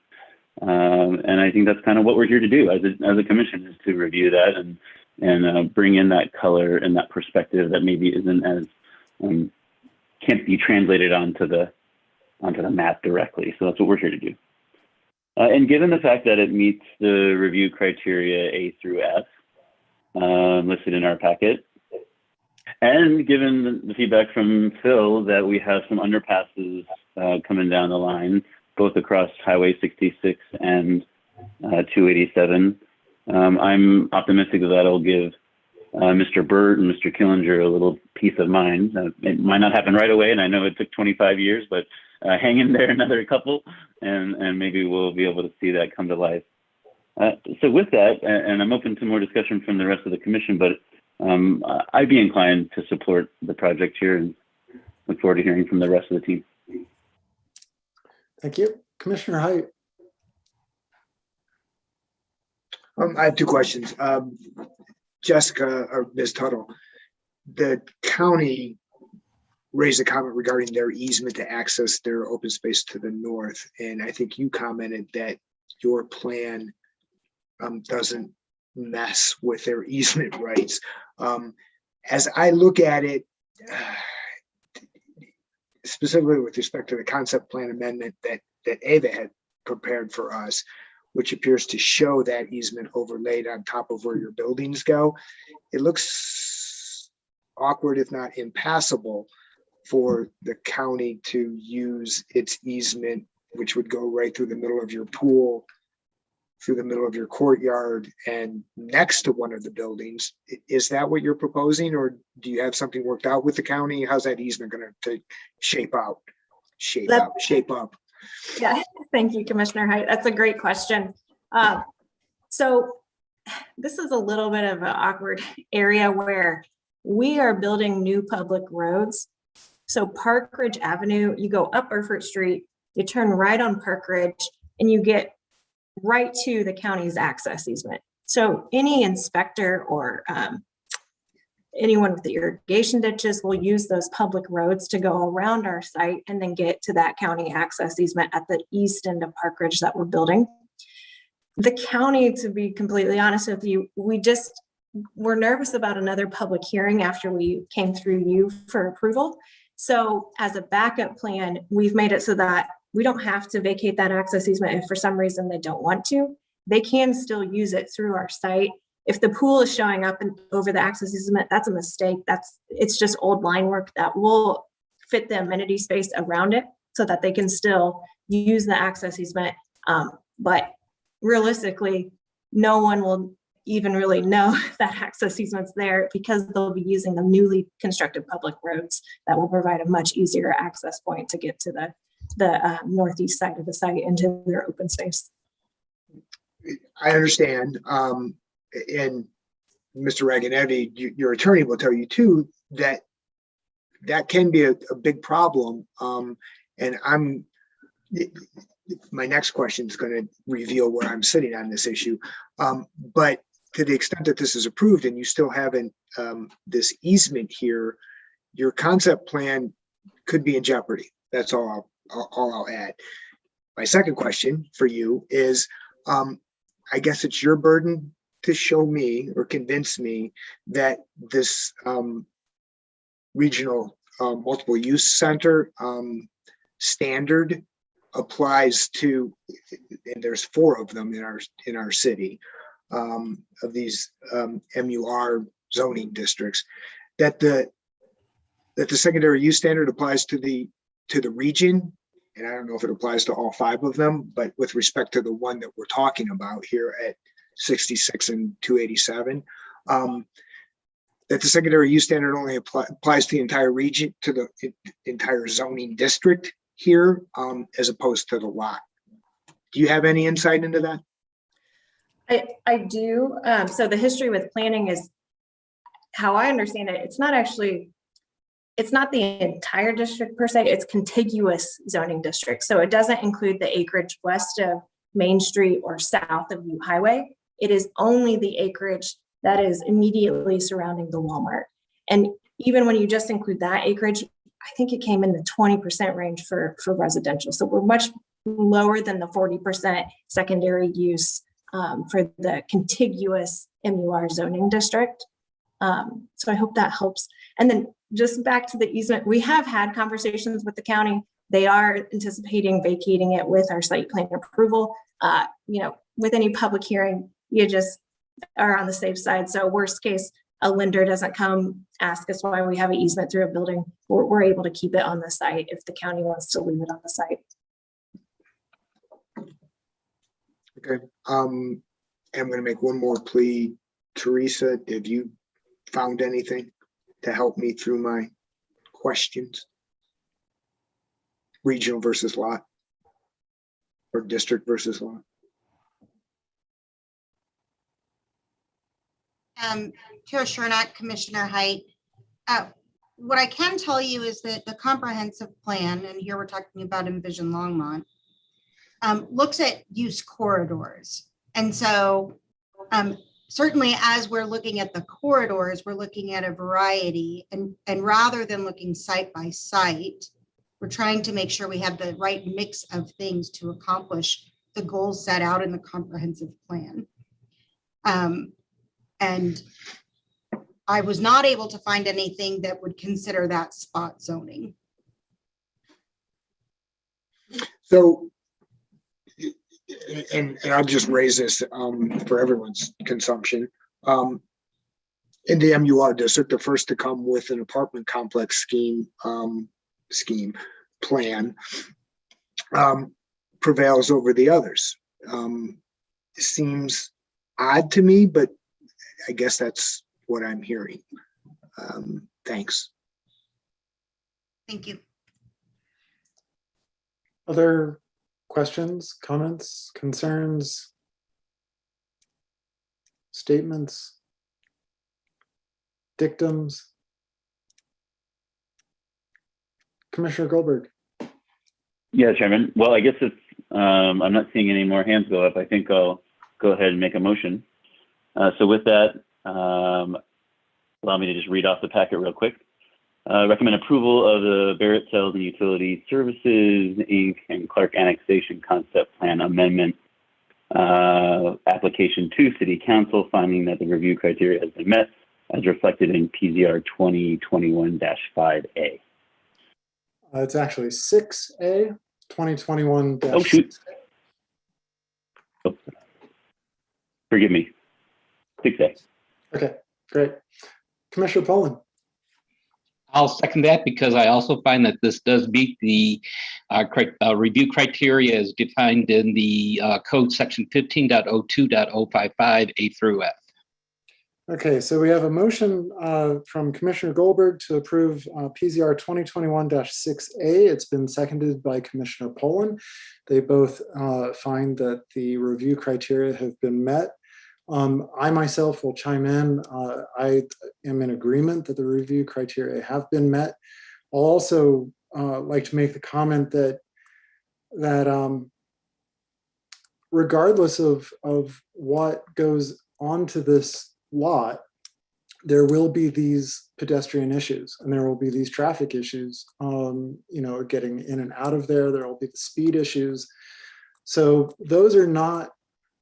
And I think that's kind of what we're here to do as a commission, is to review that and bring in that color and that perspective that maybe isn't as can't be translated onto the map directly. So that's what we're here to do. And given the fact that it meets the review criteria A through F listed in our packet, and given the feedback from Phil that we have some underpasses coming down the line, both across Highway 66 and 287. I'm optimistic that that'll give Mr. Burt and Mr. Killinger a little peace of mind. It might not happen right away, and I know it took 25 years, but hang in there another couple, and maybe we'll be able to see that come to life. So with that, and I'm open to more discussion from the rest of the commission, but I'd be inclined to support the project here and look forward to hearing from the rest of the team. Thank you. Commissioner Height. I have two questions. Jessica or Ms. Tuttle, the county raised a comment regarding their easement to access their open space to the north. And I think you commented that your plan doesn't mess with their easement rights. As I look at it, specifically with respect to the concept plan amendment that Ava had prepared for us, which appears to show that easement overlaid on top of where your buildings go, it looks awkward, if not impassable, for the county to use its easement, which would go right through the middle of your pool, through the middle of your courtyard, and next to one of the buildings. Is that what you're proposing, or do you have something worked out with the county? How's that easement going to shape up? Yeah, thank you, Commissioner Height. That's a great question. So this is a little bit of an awkward area where we are building new public roads. So Park Ridge Avenue, you go up Erfurt Street, you turn right on Park Ridge, and you get right to the county's access easement. So any inspector or anyone with the irrigation ditches will use those public roads to go around our site and then get to that county access easement at the east end of Park Ridge that we're building. The county, to be completely honest with you, we're nervous about another public hearing after we came through you for approval. So as a backup plan, we've made it so that we don't have to vacate that access easement if for some reason they don't want to. They can still use it through our site. If the pool is showing up and over the access easement, that's a mistake. It's just old line work that will fit the amenity space around it so that they can still use the access easement. But realistically, no one will even really know that access easement's there because they'll be using the newly constructed public roads that will provide a much easier access point to get to the northeast side of the site into their open space. I understand. And Mr. Raganetti, your attorney will tell you too, that can be a big problem. And my next question is going to reveal where I'm sitting on this issue. But to the extent that this is approved and you still haven't this easement here, your concept plan could be in jeopardy. That's all I'll add. My second question for you is, I guess it's your burden to show me or convince me that this regional multiple use center standard applies to, and there's 4 of them in our city, of these MUR zoning districts, that the secondary use standard applies to the region. And I don't know if it applies to all 5 of them, but with respect to the one that we're talking about here at 66 and 287, that the secondary use standard only applies to the entire region, to the entire zoning district here, as opposed to the lot. Do you have any insight into that? I do. So the history with planning is, how I understand it, it's not the entire district per se, it's contiguous zoning districts. So it doesn't include the acreage west of Main Street or south of U Highway. It is only the acreage that is immediately surrounding the Walmart. And even when you just include that acreage, I think it came in the 20% range for residential. So we're much lower than the 40% secondary use for the contiguous MUR zoning district. So I hope that helps. And then just back to the easement, we have had conversations with the county. They are anticipating vacating it with our site plan approval. With any public hearing, you just are on the safe side. So worst case, a lender doesn't come ask us why we have an easement through a building. We're able to keep it on the site if the county wants to leave it on the site. Okay. I'm going to make one more plea. Teresa, have you found anything to help me through my questions? Regional versus lot or district versus lot? Chair Shernock, Commissioner Height. What I can tell you is that the comprehensive plan, and here we're talking about Envision Longmont, looks at use corridors. And so certainly as we're looking at the corridors, we're looking at a variety, and rather than looking site by site, we're trying to make sure we have the right mix of things to accomplish the goals set out in the comprehensive plan. And I was not able to find anything that would consider that spot zoning. So, and I'll just raise this for everyone's consumption. In the MUR district, the first to come with an apartment complex scheme plan prevails over the others. It seems odd to me, but I guess that's what I'm hearing. Thanks. Thank you. Other questions, comments, concerns, statements, dictums? Commissioner Goldberg. Yeah, Chairman. Well, I guess it's, I'm not seeing any more hands go up. I think I'll go ahead and make a motion. So with that, allow me to just read off the packet real quick. Recommend approval of the Barrett Sales and Utility Services, Inc. and Clark Annexation Concept Plan Amendment application to City Council, finding that the review criteria has been met as reflected in PZR 2021-5A. It's actually 6A, 2021. Oh, shoot. Oh, forgive me. 6A. Okay, great. Commissioner Poland. I'll second that because I also find that this does meet the review criteria as defined in the code section 15.02.055 A through F. Okay, so we have a motion from Commissioner Goldberg to approve PZR 2021-6A. It's been seconded by Commissioner Poland. They both find that the review criteria have been met. I myself will chime in. I am in agreement that the review criteria have been met. I'll also like to make the comment that regardless of what goes onto this lot, there will be these pedestrian issues and there will be these traffic issues, getting in and out of there. There will be the speed issues. So those are not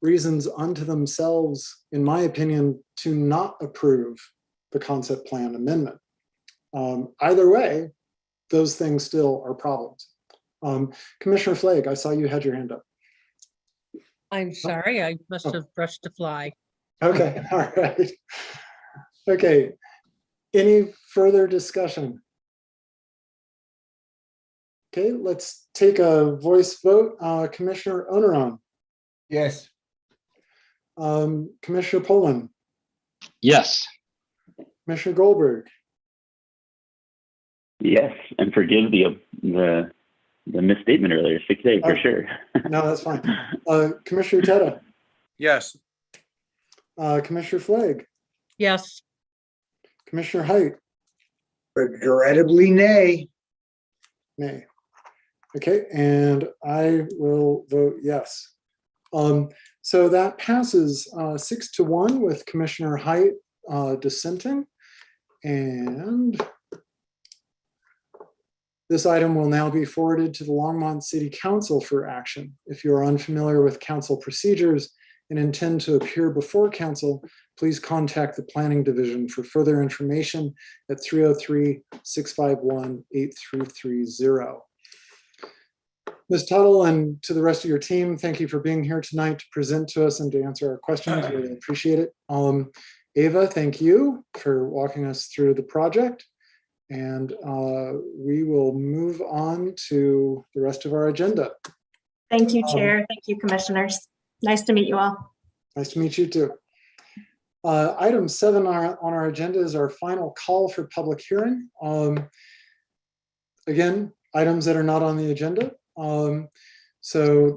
reasons unto themselves, in my opinion, to not approve the concept plan amendment. Either way, those things still are problems. Commissioner Flake, I saw you had your hand up. I'm sorry, I must have brushed a fly. Okay, all right. Okay, any further discussion? Okay, let's take a voice vote. Commissioner Oneron. Yes. Commissioner Poland. Yes. Commissioner Goldberg. Yes, and forgive the misstatement earlier, 6A for sure. No, that's fine. Commissioner Teta. Yes. Commissioner Flagg. Yes. Commissioner Height. Regrettably, nay. Nay. Okay, and I will vote yes. So that passes 6-1 with Commissioner Height dissenting. And this item will now be forwarded to the Longmont City Council for action. If you are unfamiliar with council procedures and intend to appear before council, please contact the Planning Division for further information at 303-651-8330. Ms. Tuttle, and to the rest of your team, thank you for being here tonight to present to us and to answer our questions. Really appreciate it. Ava, thank you for walking us through the project. And we will move on to the rest of our agenda. Thank you, Chair. Thank you, Commissioners. Nice to meet you all. Nice to meet you too. Item 7 on our agenda is our final call for public hearing. Again, items that are not on the agenda. So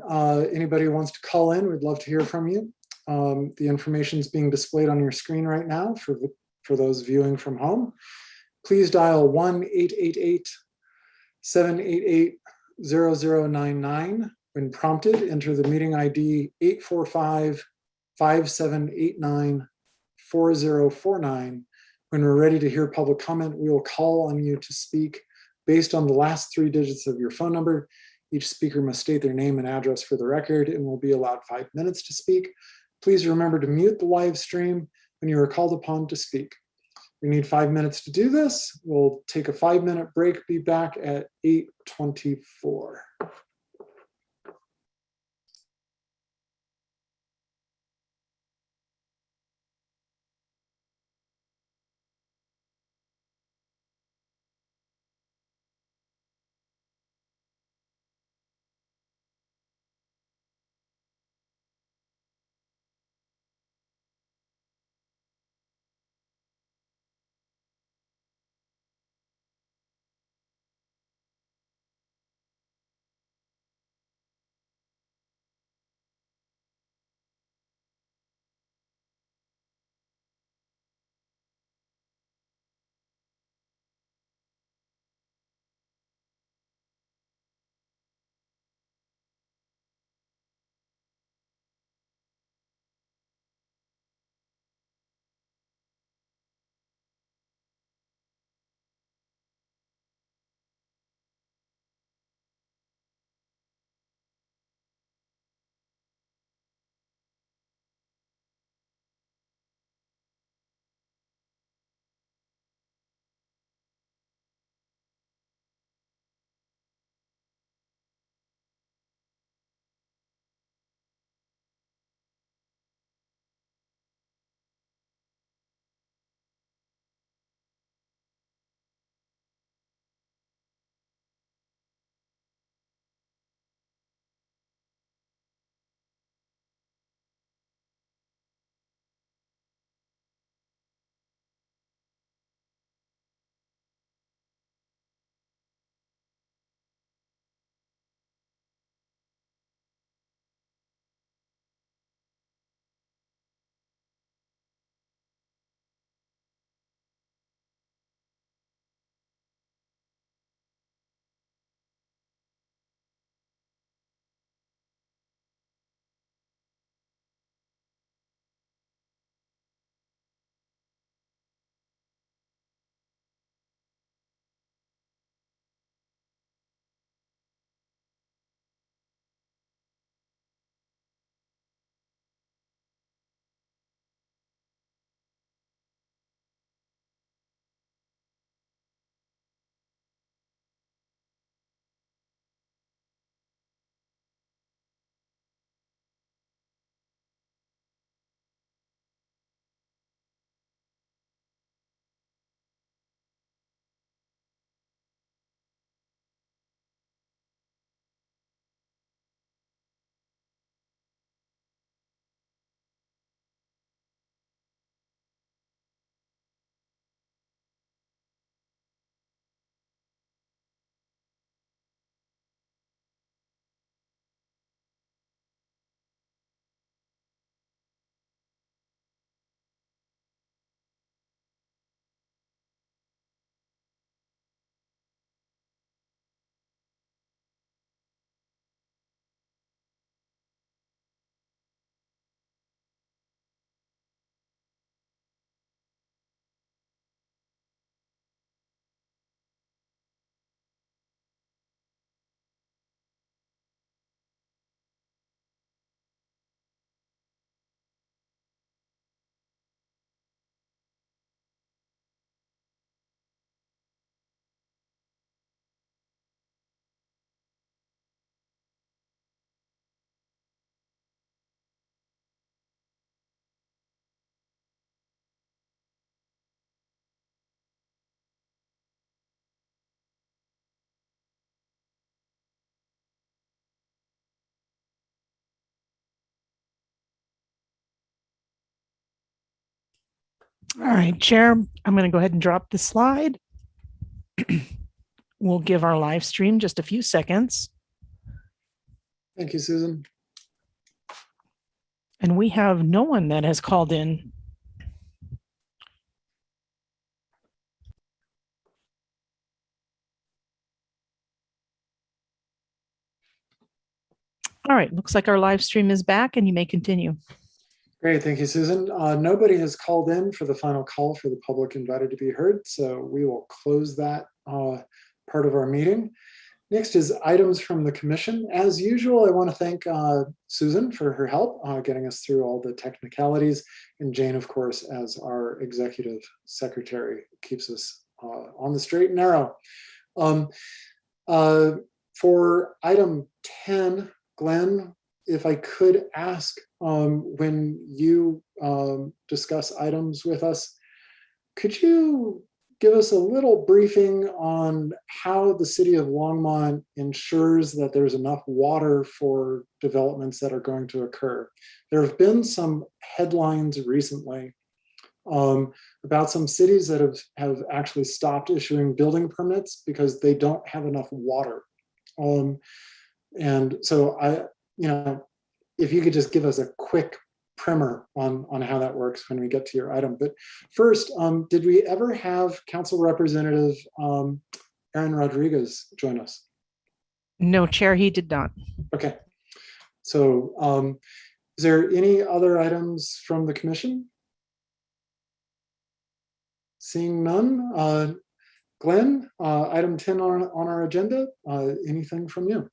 anybody who wants to call in, we'd love to hear from you. The information is being displayed on your screen right now for those viewing from home. Please dial 1-888-788-0099. When prompted, enter the meeting ID 845-5789-4049. When we're ready to hear public comment, we will call on you to speak based on the last 3 digits of your phone number. Each speaker must state their name and address for the record and will be allowed 5 minutes to speak. Please remember to mute the live stream when you are called upon to speak. We need 5 minutes to do this. We'll take a 5-minute break, be back at 8:24. All right, Chair, I'm going to go ahead and drop the slide. We'll give our live stream just a few seconds. Thank you, Susan. And we have no one that has called in. All right, looks like our live stream is back and you may continue. Great, thank you, Susan. Nobody has called in for the final call for the public invited to be heard, so we will close that part of our meeting. Next is items from the commission. As usual, I want to thank Susan for her help getting us through all the technicalities, and Jane, of course, as our executive secretary, keeps us on the straight and narrow. For item 10, Glenn, if I could ask, when you discuss items with us, could you give us a little briefing on how the city of Longmont ensures that there's enough water for developments that are going to occur? There have been some headlines recently about some cities that have actually stopped issuing building permits because they don't have enough water. And so if you could just give us a quick primer on how that works when we get to your item. But first, did we ever have Council Representative Aaron Rodriguez join us? No, Chair, he did not. Okay. So is there any other items from the commission? Seeing none. Glenn, item 10 on our agenda, anything from you?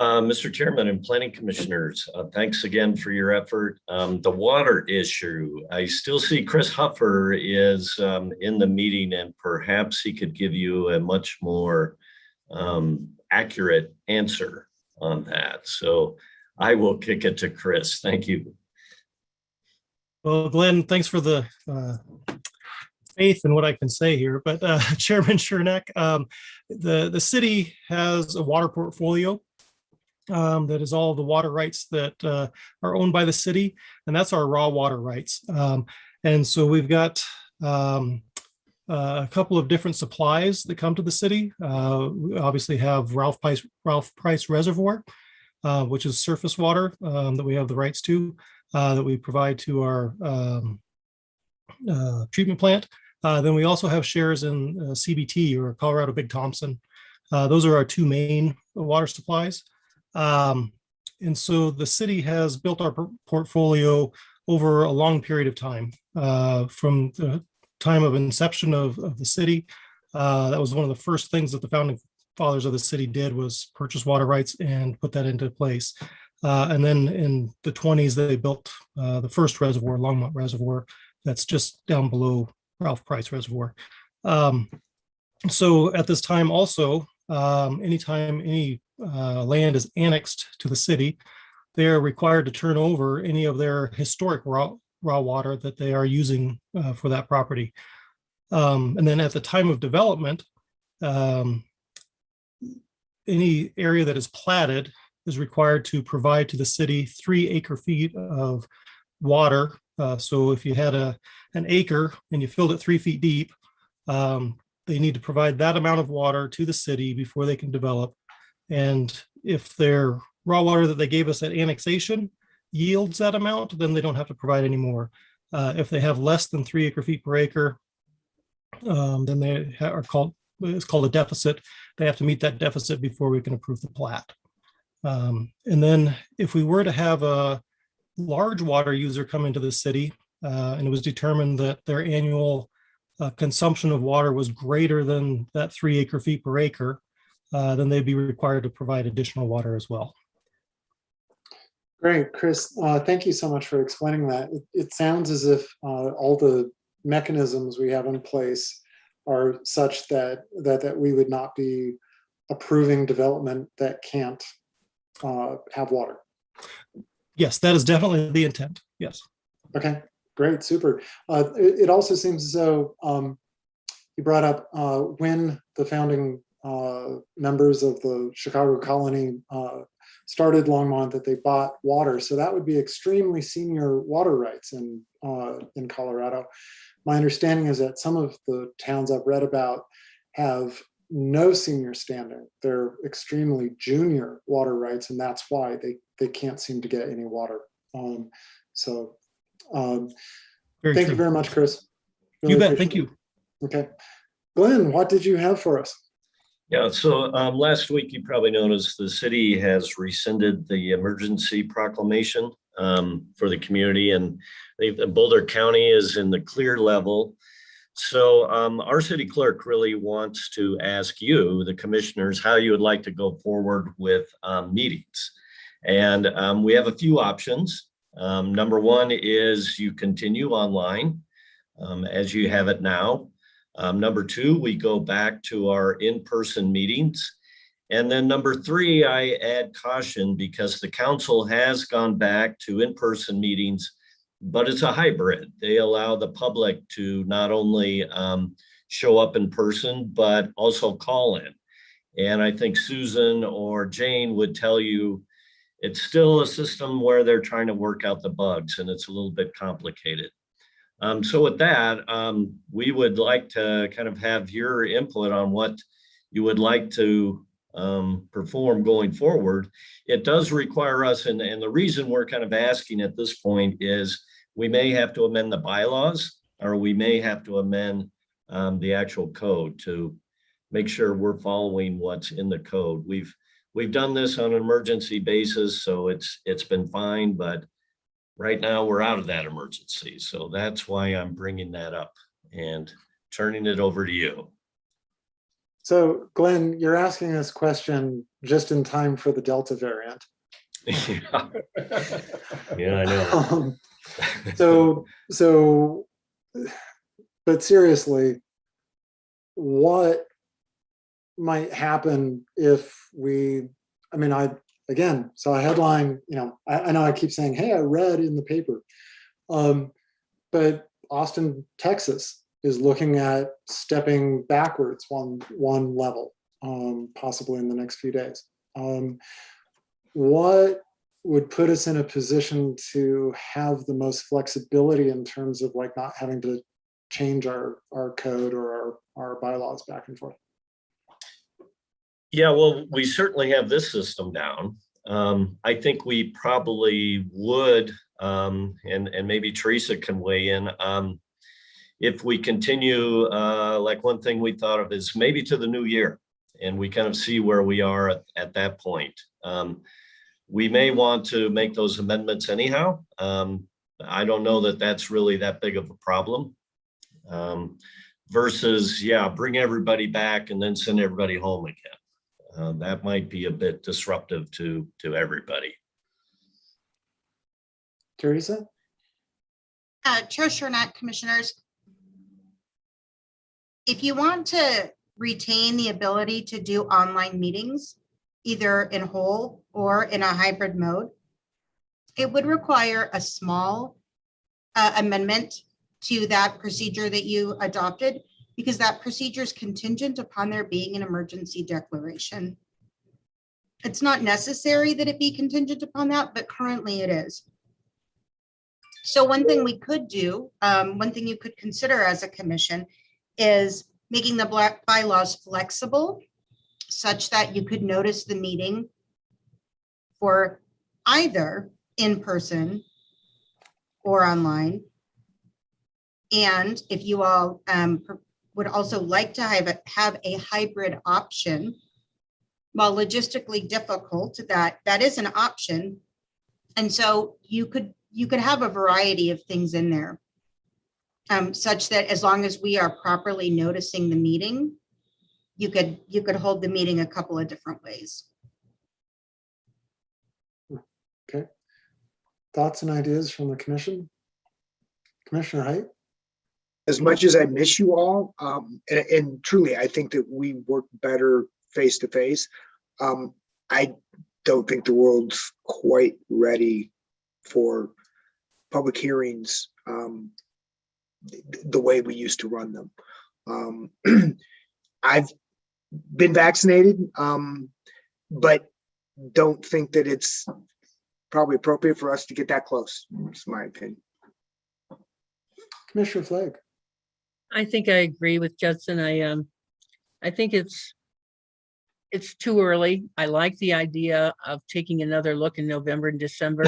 Mr. Chairman and Planning Commissioners, thanks again for your effort. The water issue, I still see Chris Huffer is in the meeting, and perhaps he could give you a much more accurate answer on that. So I will kick it to Chris. Thank you. Well, Glenn, thanks for the faith in what I can say here. But Chairman Chernak, the city has a water portfolio that is all the water rights that are owned by the city, and that's our raw water rights. And so we've got a couple of different supplies that come to the city. We obviously have Ralph Price Reservoir, which is surface water that we have the rights to, that we provide to our treatment plant. Then we also have shares in CBT, or Colorado Big Thompson. Those are our two main water supplies. And so the city has built our portfolio over a long period of time, from the time of inception of the city. That was one of the first things that the founding fathers of the city did, was purchase water rights and put that into place. And then in the 20s, they built the first reservoir, Longmont Reservoir, that's just down below Ralph Price Reservoir. So at this time also, anytime any land is annexed to the city, they are required to turn over any of their historic raw water that they are using for that property. And then at the time of development, any area that is platted is required to provide to the city 3 acre-feet of water. So if you had an acre and you filled it 3 feet deep, they need to provide that amount of water to the city before they can develop. And if their raw water that they gave us at annexation yields that amount, then they don't have to provide any more. If they have less than 3 acre-feet per acre, then they are called, it's called a deficit. They have to meet that deficit before we can approve the plat. And then if we were to have a large water user come into the city, and it was determined that their annual consumption of water was greater than that 3 acre-feet per acre, then they'd be required to provide additional water as well. Great, Chris. Thank you so much for explaining that. It sounds as if all the mechanisms we have in place are such that we would not be approving development that can't have water. Yes, that is definitely the intent. Yes. Okay, great, super. It also seems as though you brought up when the founding members of the Chicago colony started Longmont, that they bought water. So that would be extremely senior water rights. And in Colorado. My understanding is that some of the towns I've read about have no senior standing. They're extremely junior water rights, and that's why they can't seem to get any water. So thank you very much, Chris. You bet. appreciate Thank it. you. Okay. Glenn, what did you have for us? Yeah, so last week you probably noticed the city has rescinded the emergency proclamation for the community, and Boulder County is in the clear level. So our city clerk really wants to ask you, the commissioners, how you would like to go forward with meetings. And we have a few options. Number one is you continue online as you have it now. Number two, we go back to our in-person meetings. And then number three, I add caution because the council has gone back to in-person meetings, but it's a hybrid. They allow the public to not only show up in person, but also call in. And I think Susan or Jane would tell you it's still a system where they're trying to work out the bugs, and it's a little bit complicated. So with that, we would like to kind of have your input on what you would like to perform going forward. It does require us, and the reason we're kind of asking at this point is we may have to amend the bylaws, or we may have to amend the actual code to make sure we're following what's in the code. We've done this on an emergency basis, so it's been fine, but right now we're out of that emergency. So that's why I'm bringing that up and turning it over to you. So Glenn, you're asking this question just in time for the Delta variant. Yeah, yeah, I know. But seriously, what might happen if we, again, so a headline, I know I keep saying, hey, I read in the paper, but Austin, Texas is looking at stepping backwards one level, possibly in the next few days. What would put us in a position to have the most flexibility in terms of like not having to change our code or our bylaws back and forth? Yeah, well, we certainly have this system down. I think we probably would, and maybe Teresa can weigh in, if we continue, like one thing we thought of is maybe to the new year, and we kind of see where we are at that point. We may want to make those amendments anyhow. I don't know that that's really that big of a problem. Versus, yeah, bring everybody back and then send everybody home again. That might be a bit disruptive to everybody. Teresa? Chair Chernak, commissioners, if you want to retain the ability to do online meetings, either in whole or in a hybrid mode, it would require a small amendment to that procedure that you adopted, because that procedure is contingent upon there being an emergency declaration. It's not necessary that it be contingent upon that, but currently it is. So one thing we could do, one thing you could consider as a commission is making the bylaws flexible such that you could notice the meeting for either in person or online. And if you all would also like to have a hybrid option, while logistically difficult, that is an option. And so you could have a variety of things in there, such that as long as we are properly noticing the meeting, you could hold the meeting a couple of different ways. Okay. Thoughts and ideas from the commission? Commissioner Height? As much as I miss you all, and truly, I think that we work better face to face. I don't think the world's quite ready for public hearings the way we used to run them. I've been vaccinated, but don't think that it's probably appropriate for us to get that close. It's my opinion. Commissioner Flake. I think I agree with Judson. I think it's too early. I like the idea of taking another look in November and December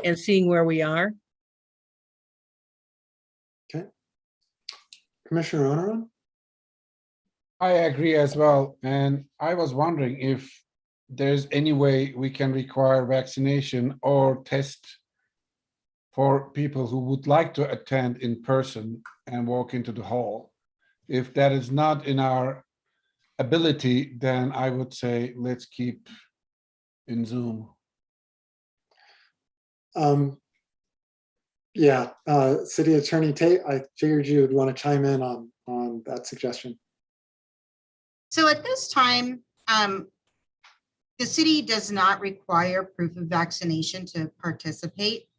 and seeing where we are. Okay. Commissioner Onaran. I agree as well. And I was wondering if there's any way we can require vaccination or test for people who would like to attend in person and walk into the hall. If that is not in our ability, then I would say let's keep in Zoom. Yeah, City Attorney Tate, I figured you would want to chime in on that suggestion. So at this time, the city does not require proof of vaccination to participate.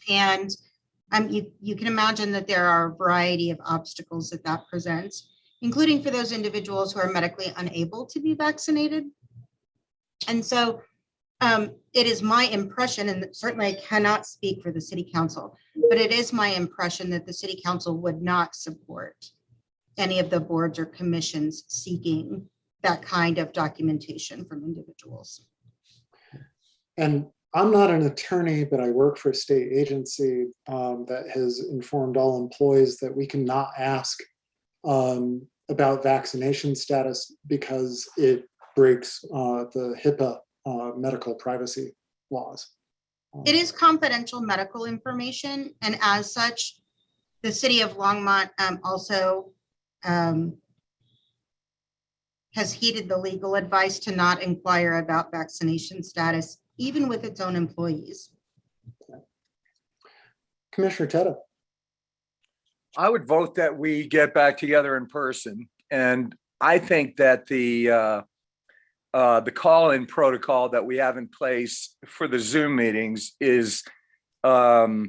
And you can imagine that there are a variety of obstacles that presents, including for those individuals who are medically unable to be vaccinated. And so it is my impression, and certainly I cannot speak for the city council, but it is my impression that the city council would not support any of the boards or commissions seeking that kind of documentation from individuals. And I'm not an attorney, but I work for a state agency that has informed all employees that we cannot ask about vaccination status because it breaks the HIPAA medical privacy laws. It is confidential medical information, and as such, the city of Longmont also has heeded the legal advice to not inquire about vaccination status, even with its own employees. Commissioner Teta. I would vote that we get back together in person. And I think that the call-in protocol that we have in place for the Zoom meetings is more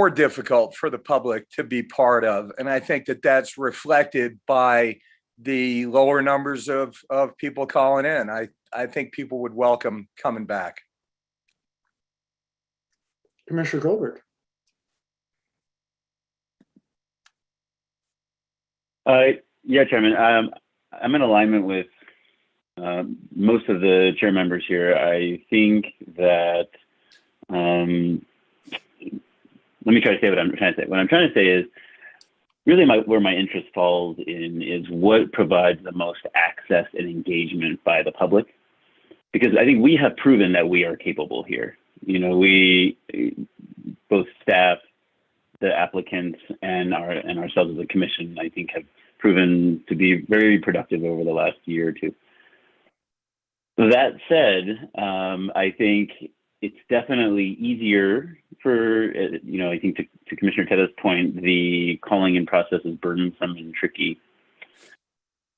difficult for the public to be part of. And I think that that's reflected by the lower numbers of people calling in. I think people would welcome coming back. Commissioner Goldberg. Yeah, Chairman. I'm in alignment with most of the chair members here. I think that, let me try to say what I'm trying to say. What I'm trying to say is really where my interest falls in is what provides the most access and engagement by the public. Because I think we have proven that we are capable here. You know, we, both staff, the applicants, and ourselves as a commission, I think have proven to be very productive over the last year or two. That said, I think it's definitely easier for, I think to Commissioner Teda's point, the calling in process is burdensome and tricky.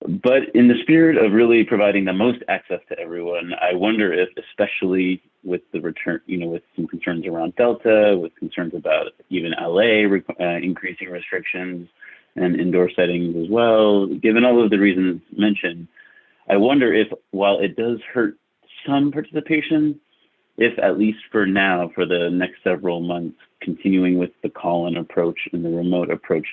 But in the spirit of really providing the most access to everyone, I wonder if, especially with the return, with some concerns around Delta, with concerns about even LA increasing restrictions and indoor settings as well, given all of the reasons mentioned, I wonder if, while it does hurt some participation, if at least for now, for the next several months, continuing with the call-in approach and the remote approach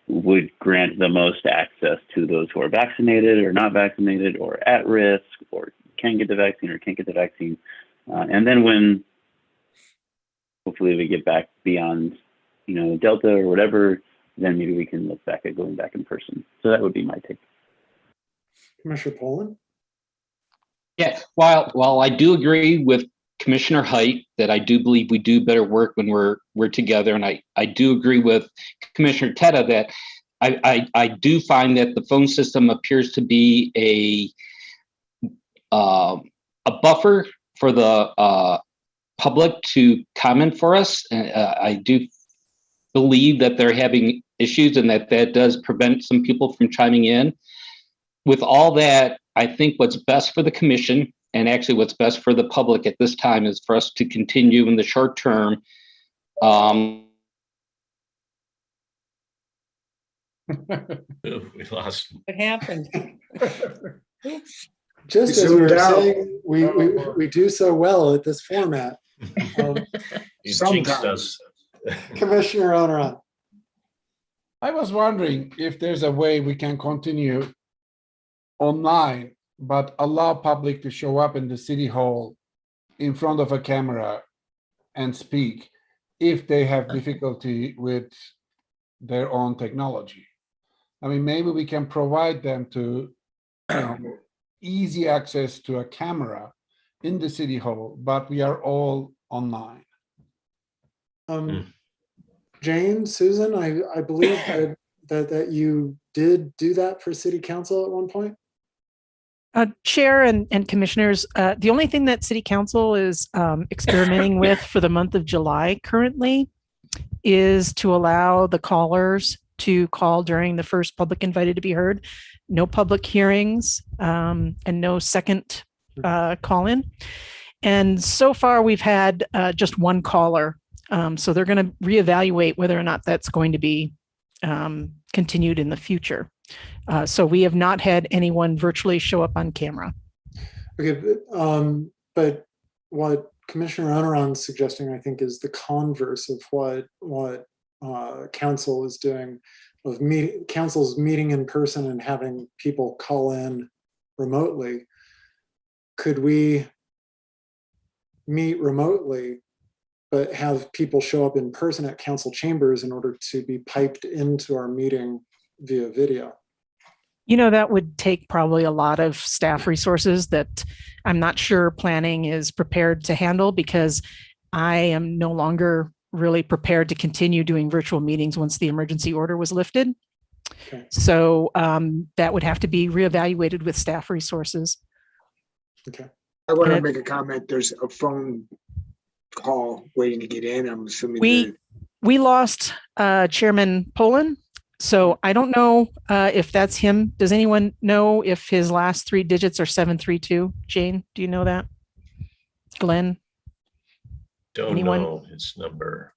would grant the most access to those who are vaccinated or not vaccinated or at risk or can get the vaccine or can't get the vaccine. And then when hopefully we get back beyond, Delta or whatever, then maybe we can look back at going back in person. So that would be my take. Commissioner Poland. Yeah, while I do agree with Commissioner Height that I do believe we do better work when we're together, and I do agree with Commissioner Teta that I do find that the phone system appears to be a buffer for the public to comment for us. I do believe that they're having issues and that does prevent some people from chiming in. With all that, I think what's best for the commission and actually what's best for the public at this time is for us to continue in the short term. We lost. What happened? Just as we were saying, we do so well at this format. You jinxed us. Commissioner Onaran. I was wondering if there's a way we can continue online, but allow public to show up in the city hall in front of a camera and speak if they have difficulty with their own technology. I mean, maybe we can provide them to easy access to a camera in the city hall, but we are all online. Jane, Susan, I believe that you did do that for city council at one point. Chair and commissioners, the only thing that city council is experimenting with for the month of July currently is to allow the callers to call during the first public invited to be heard. No public hearings and no second call in. And so far we've had just one caller. So they're going to reevaluate whether or not that's going to be continued in the future. So we have not had anyone virtually show up on camera. Okay, but what Commissioner Onaran's suggesting, I think, is the converse of what council is doing, of council's meeting in person and having people call in remotely. Could we meet remotely, but have people show up in person at council chambers in order to be piped into our meeting via video? You know, that would take probably a lot of staff resources that I'm not sure planning is prepared to handle, because I am no longer really prepared to continue doing virtual meetings once the emergency order was lifted. Okay. So that would have to be reevaluated with staff resources. Okay. I want to make a comment. There's a phone call waiting to get in. I'm assuming we lost Chairman Poland. So I don't know if that's him. Does anyone know if his last 3 digits are 732? Jane, do you know that? Glenn? Don't know his number.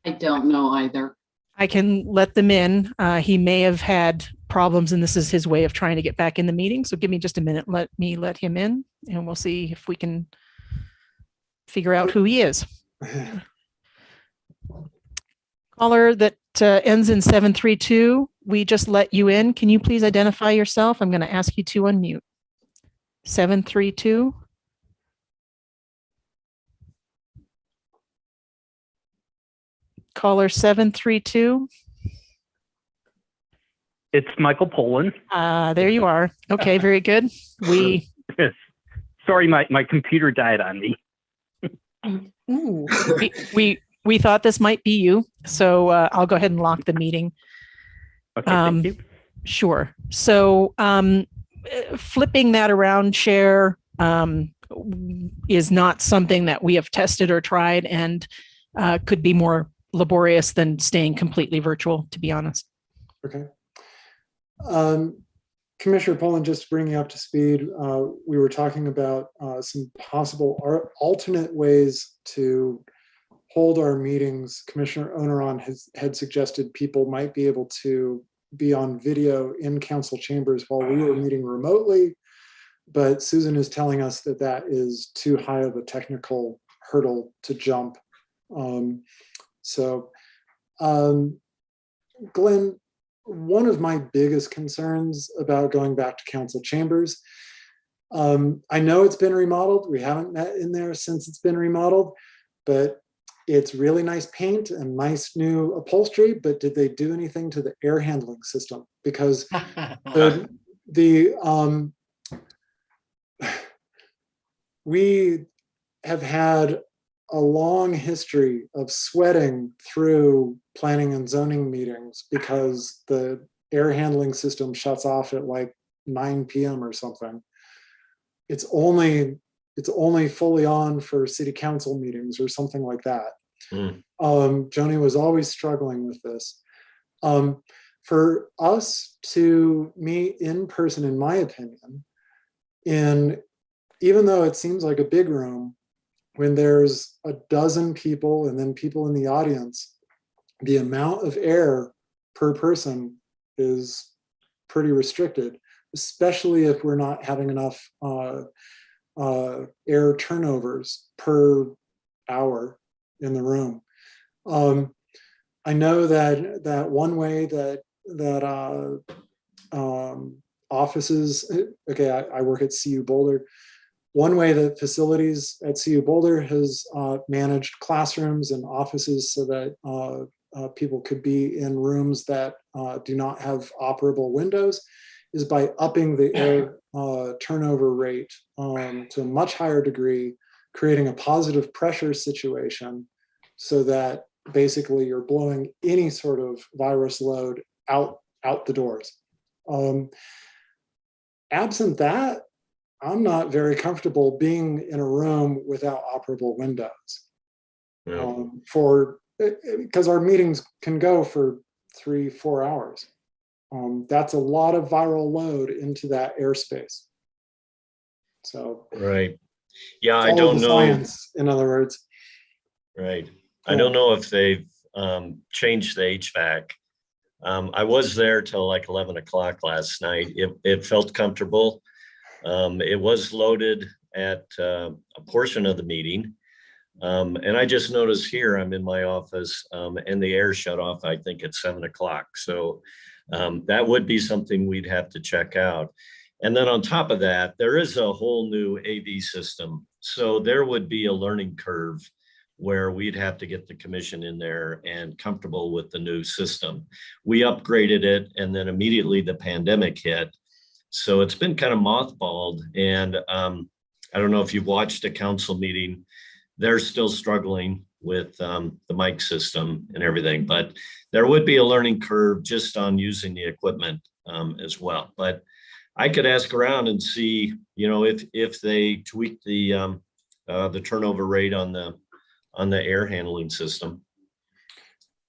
I don't know either. I can let them in. He may have had problems, and this is his way of trying to get back in the meeting. So give me just a minute. Let me let him in, and we'll see if we can figure out who he is. Caller that ends in 732, we just let you in. Can you please identify yourself? I'm going to ask you to unmute. 732. Caller 732. It's Michael Poland. There you are. Okay, very good. Sorry, my computer died on me. We thought this might be you, so I'll go ahead and lock the meeting. Okay, thank you. Sure. So flipping that around, Chair, is not something that we have tested or tried, and could be more laborious than staying completely virtual, to be honest. Okay. Commissioner Poland, just to bring you up to speed, we were talking about some possible alternate ways to hold our meetings. Commissioner Onaran had suggested people might be able to be on video in council chambers while we were meeting remotely, but Susan is telling us that that is too high of a technical hurdle to jump. Glenn, one of my biggest concerns about going back to council chambers, I know it's been remodeled. We haven't met in there since it's been remodeled, but it's really nice paint and nice new upholstery, but did they do anything to the air handling system? Because we have had a long history of sweating through planning and zoning meetings because the air handling system shuts off at like 9 p.m. or something. It's only fully on for city council meetings or something like that. Joni was always struggling with this. For us to meet in person, in my opinion, even though it seems like a big room, when there's a dozen people and then people in the audience, the amount of air per person is pretty restricted, especially if we're not having enough air turnovers per hour in the room. I know that one way that offices, okay, I work at CU Boulder. One way that facilities at CU Boulder has managed classrooms and offices so that people could be in rooms that do not have operable windows is by upping the air turnover rate to a much higher degree, creating a positive pressure situation so that basically you're blowing any sort of virus load out the doors. Absent that, I'm not very comfortable being in a room without operable windows. Because our meetings can go for 3-4 hours. That's a lot of viral load into that airspace. So Right. Yeah, I all of don't the know. science, in other words. Right. I don't know if they've changed the HVAC. I was there till like 11 o'clock last night. It felt comfortable. It was loaded at a portion of the meeting. And I just noticed here, I'm in my office and the air shut off, I think at 7 o'clock. So that would be something we'd have to check out. And then on top of that, there is a whole new AV system. So there would be a learning curve where we'd have to get the commission in there and comfortable with the new system. We upgraded it and then immediately the pandemic hit. So it's been kind of mothballed. And I don't know if you've watched a council meeting, they're still struggling with the mic system and everything, but there would be a learning curve just on using the equipment as well. But I could ask around and see, you know, if they tweak the turnover rate on the air handling system.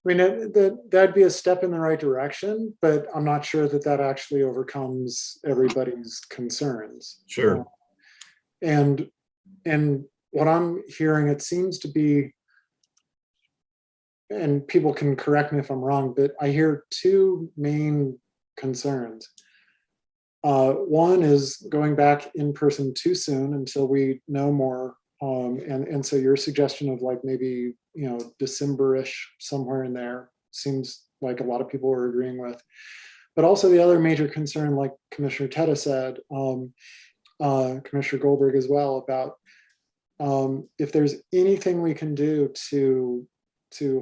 I mean, that'd be a step in the right direction, but I'm not sure that actually overcomes everybody's concerns. Sure. And what I'm hearing, it seems to be, and people can correct me if I'm wrong, but I hear two main concerns. One is going back in person too soon until we know more. And so your suggestion of like maybe, you know, December-ish, somewhere in there, seems like a lot of people are agreeing with. But also the other major concern, like Commissioner Teta said, Commissioner Goldberg as well, about if there's anything we can do to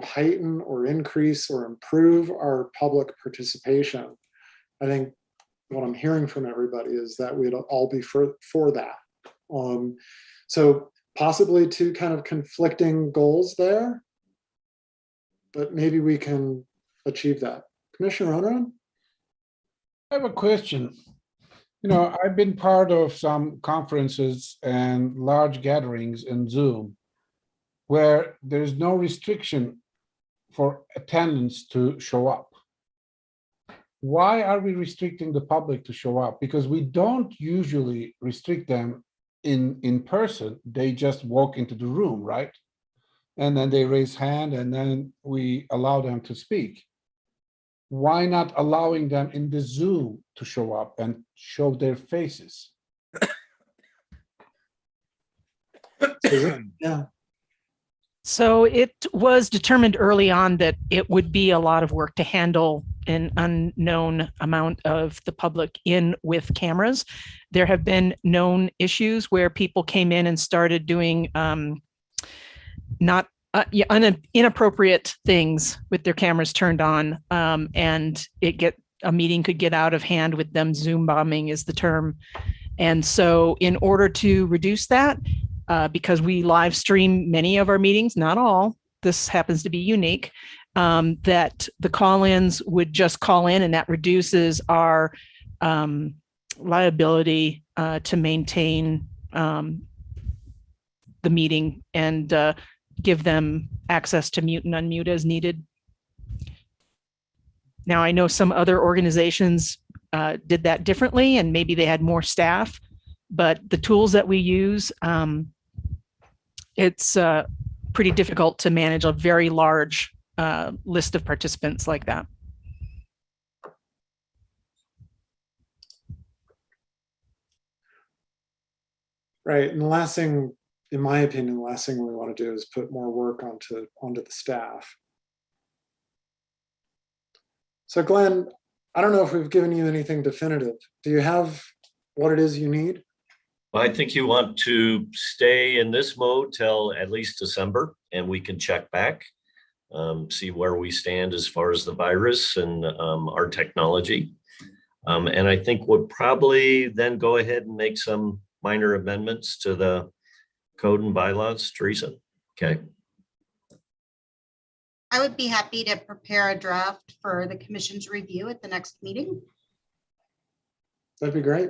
heighten or increase or improve our public participation, I think what I'm hearing from everybody is that we'd all be for that. So possibly two kind of conflicting goals there, but maybe we can achieve that. Commissioner Oneron? I have a question. You know, I've been part of some conferences and large gatherings in Zoom where there's no restriction for attendance to show up. Why are we restricting the public to show up? Because we don't usually restrict them in person. They just walk into the room, right? And then they raise hand and then we allow them to speak. Why not allowing them in the Zoom to show up and show their faces? Yeah. So it was determined early on that it would be a lot of work to handle an unknown amount of the public in with cameras. There have been known issues where people came in and started doing inappropriate things with their cameras turned on, and a meeting could get out of hand with them. Zoom bombing is the term. And so in order to reduce that, because we live stream many of our meetings, not all, this happens to be unique, that the call-ins would just call in, and that reduces our liability to maintain the meeting and give them access to mute and unmute as needed. Now, I know some other organizations did that differently, and maybe they had more staff, but the tools that we use, it's pretty difficult to manage a very large list of participants like that. Right, and the last thing, in my opinion, the last thing we want to do is put more work onto the staff. So Glenn, I don't know if we've given you anything definitive. Do you have what it is you need? Well, I think you want to stay in this mode till at least December, and we can check back, see where we stand as far as the virus and our technology. And I think we'll probably then go ahead and make some minor amendments to the code and bylaws. Teresa, okay. I would be happy to prepare a draft for the commission's review at the next meeting. That'd be great.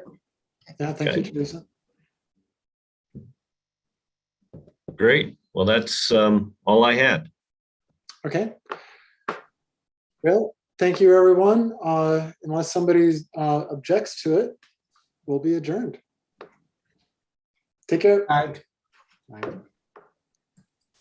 Yeah, thank you, Okay. Teresa. Great. Well, that's all I had. Okay. Well, thank you, everyone. Unless somebody objects to it, we'll be adjourned. Take care. Right.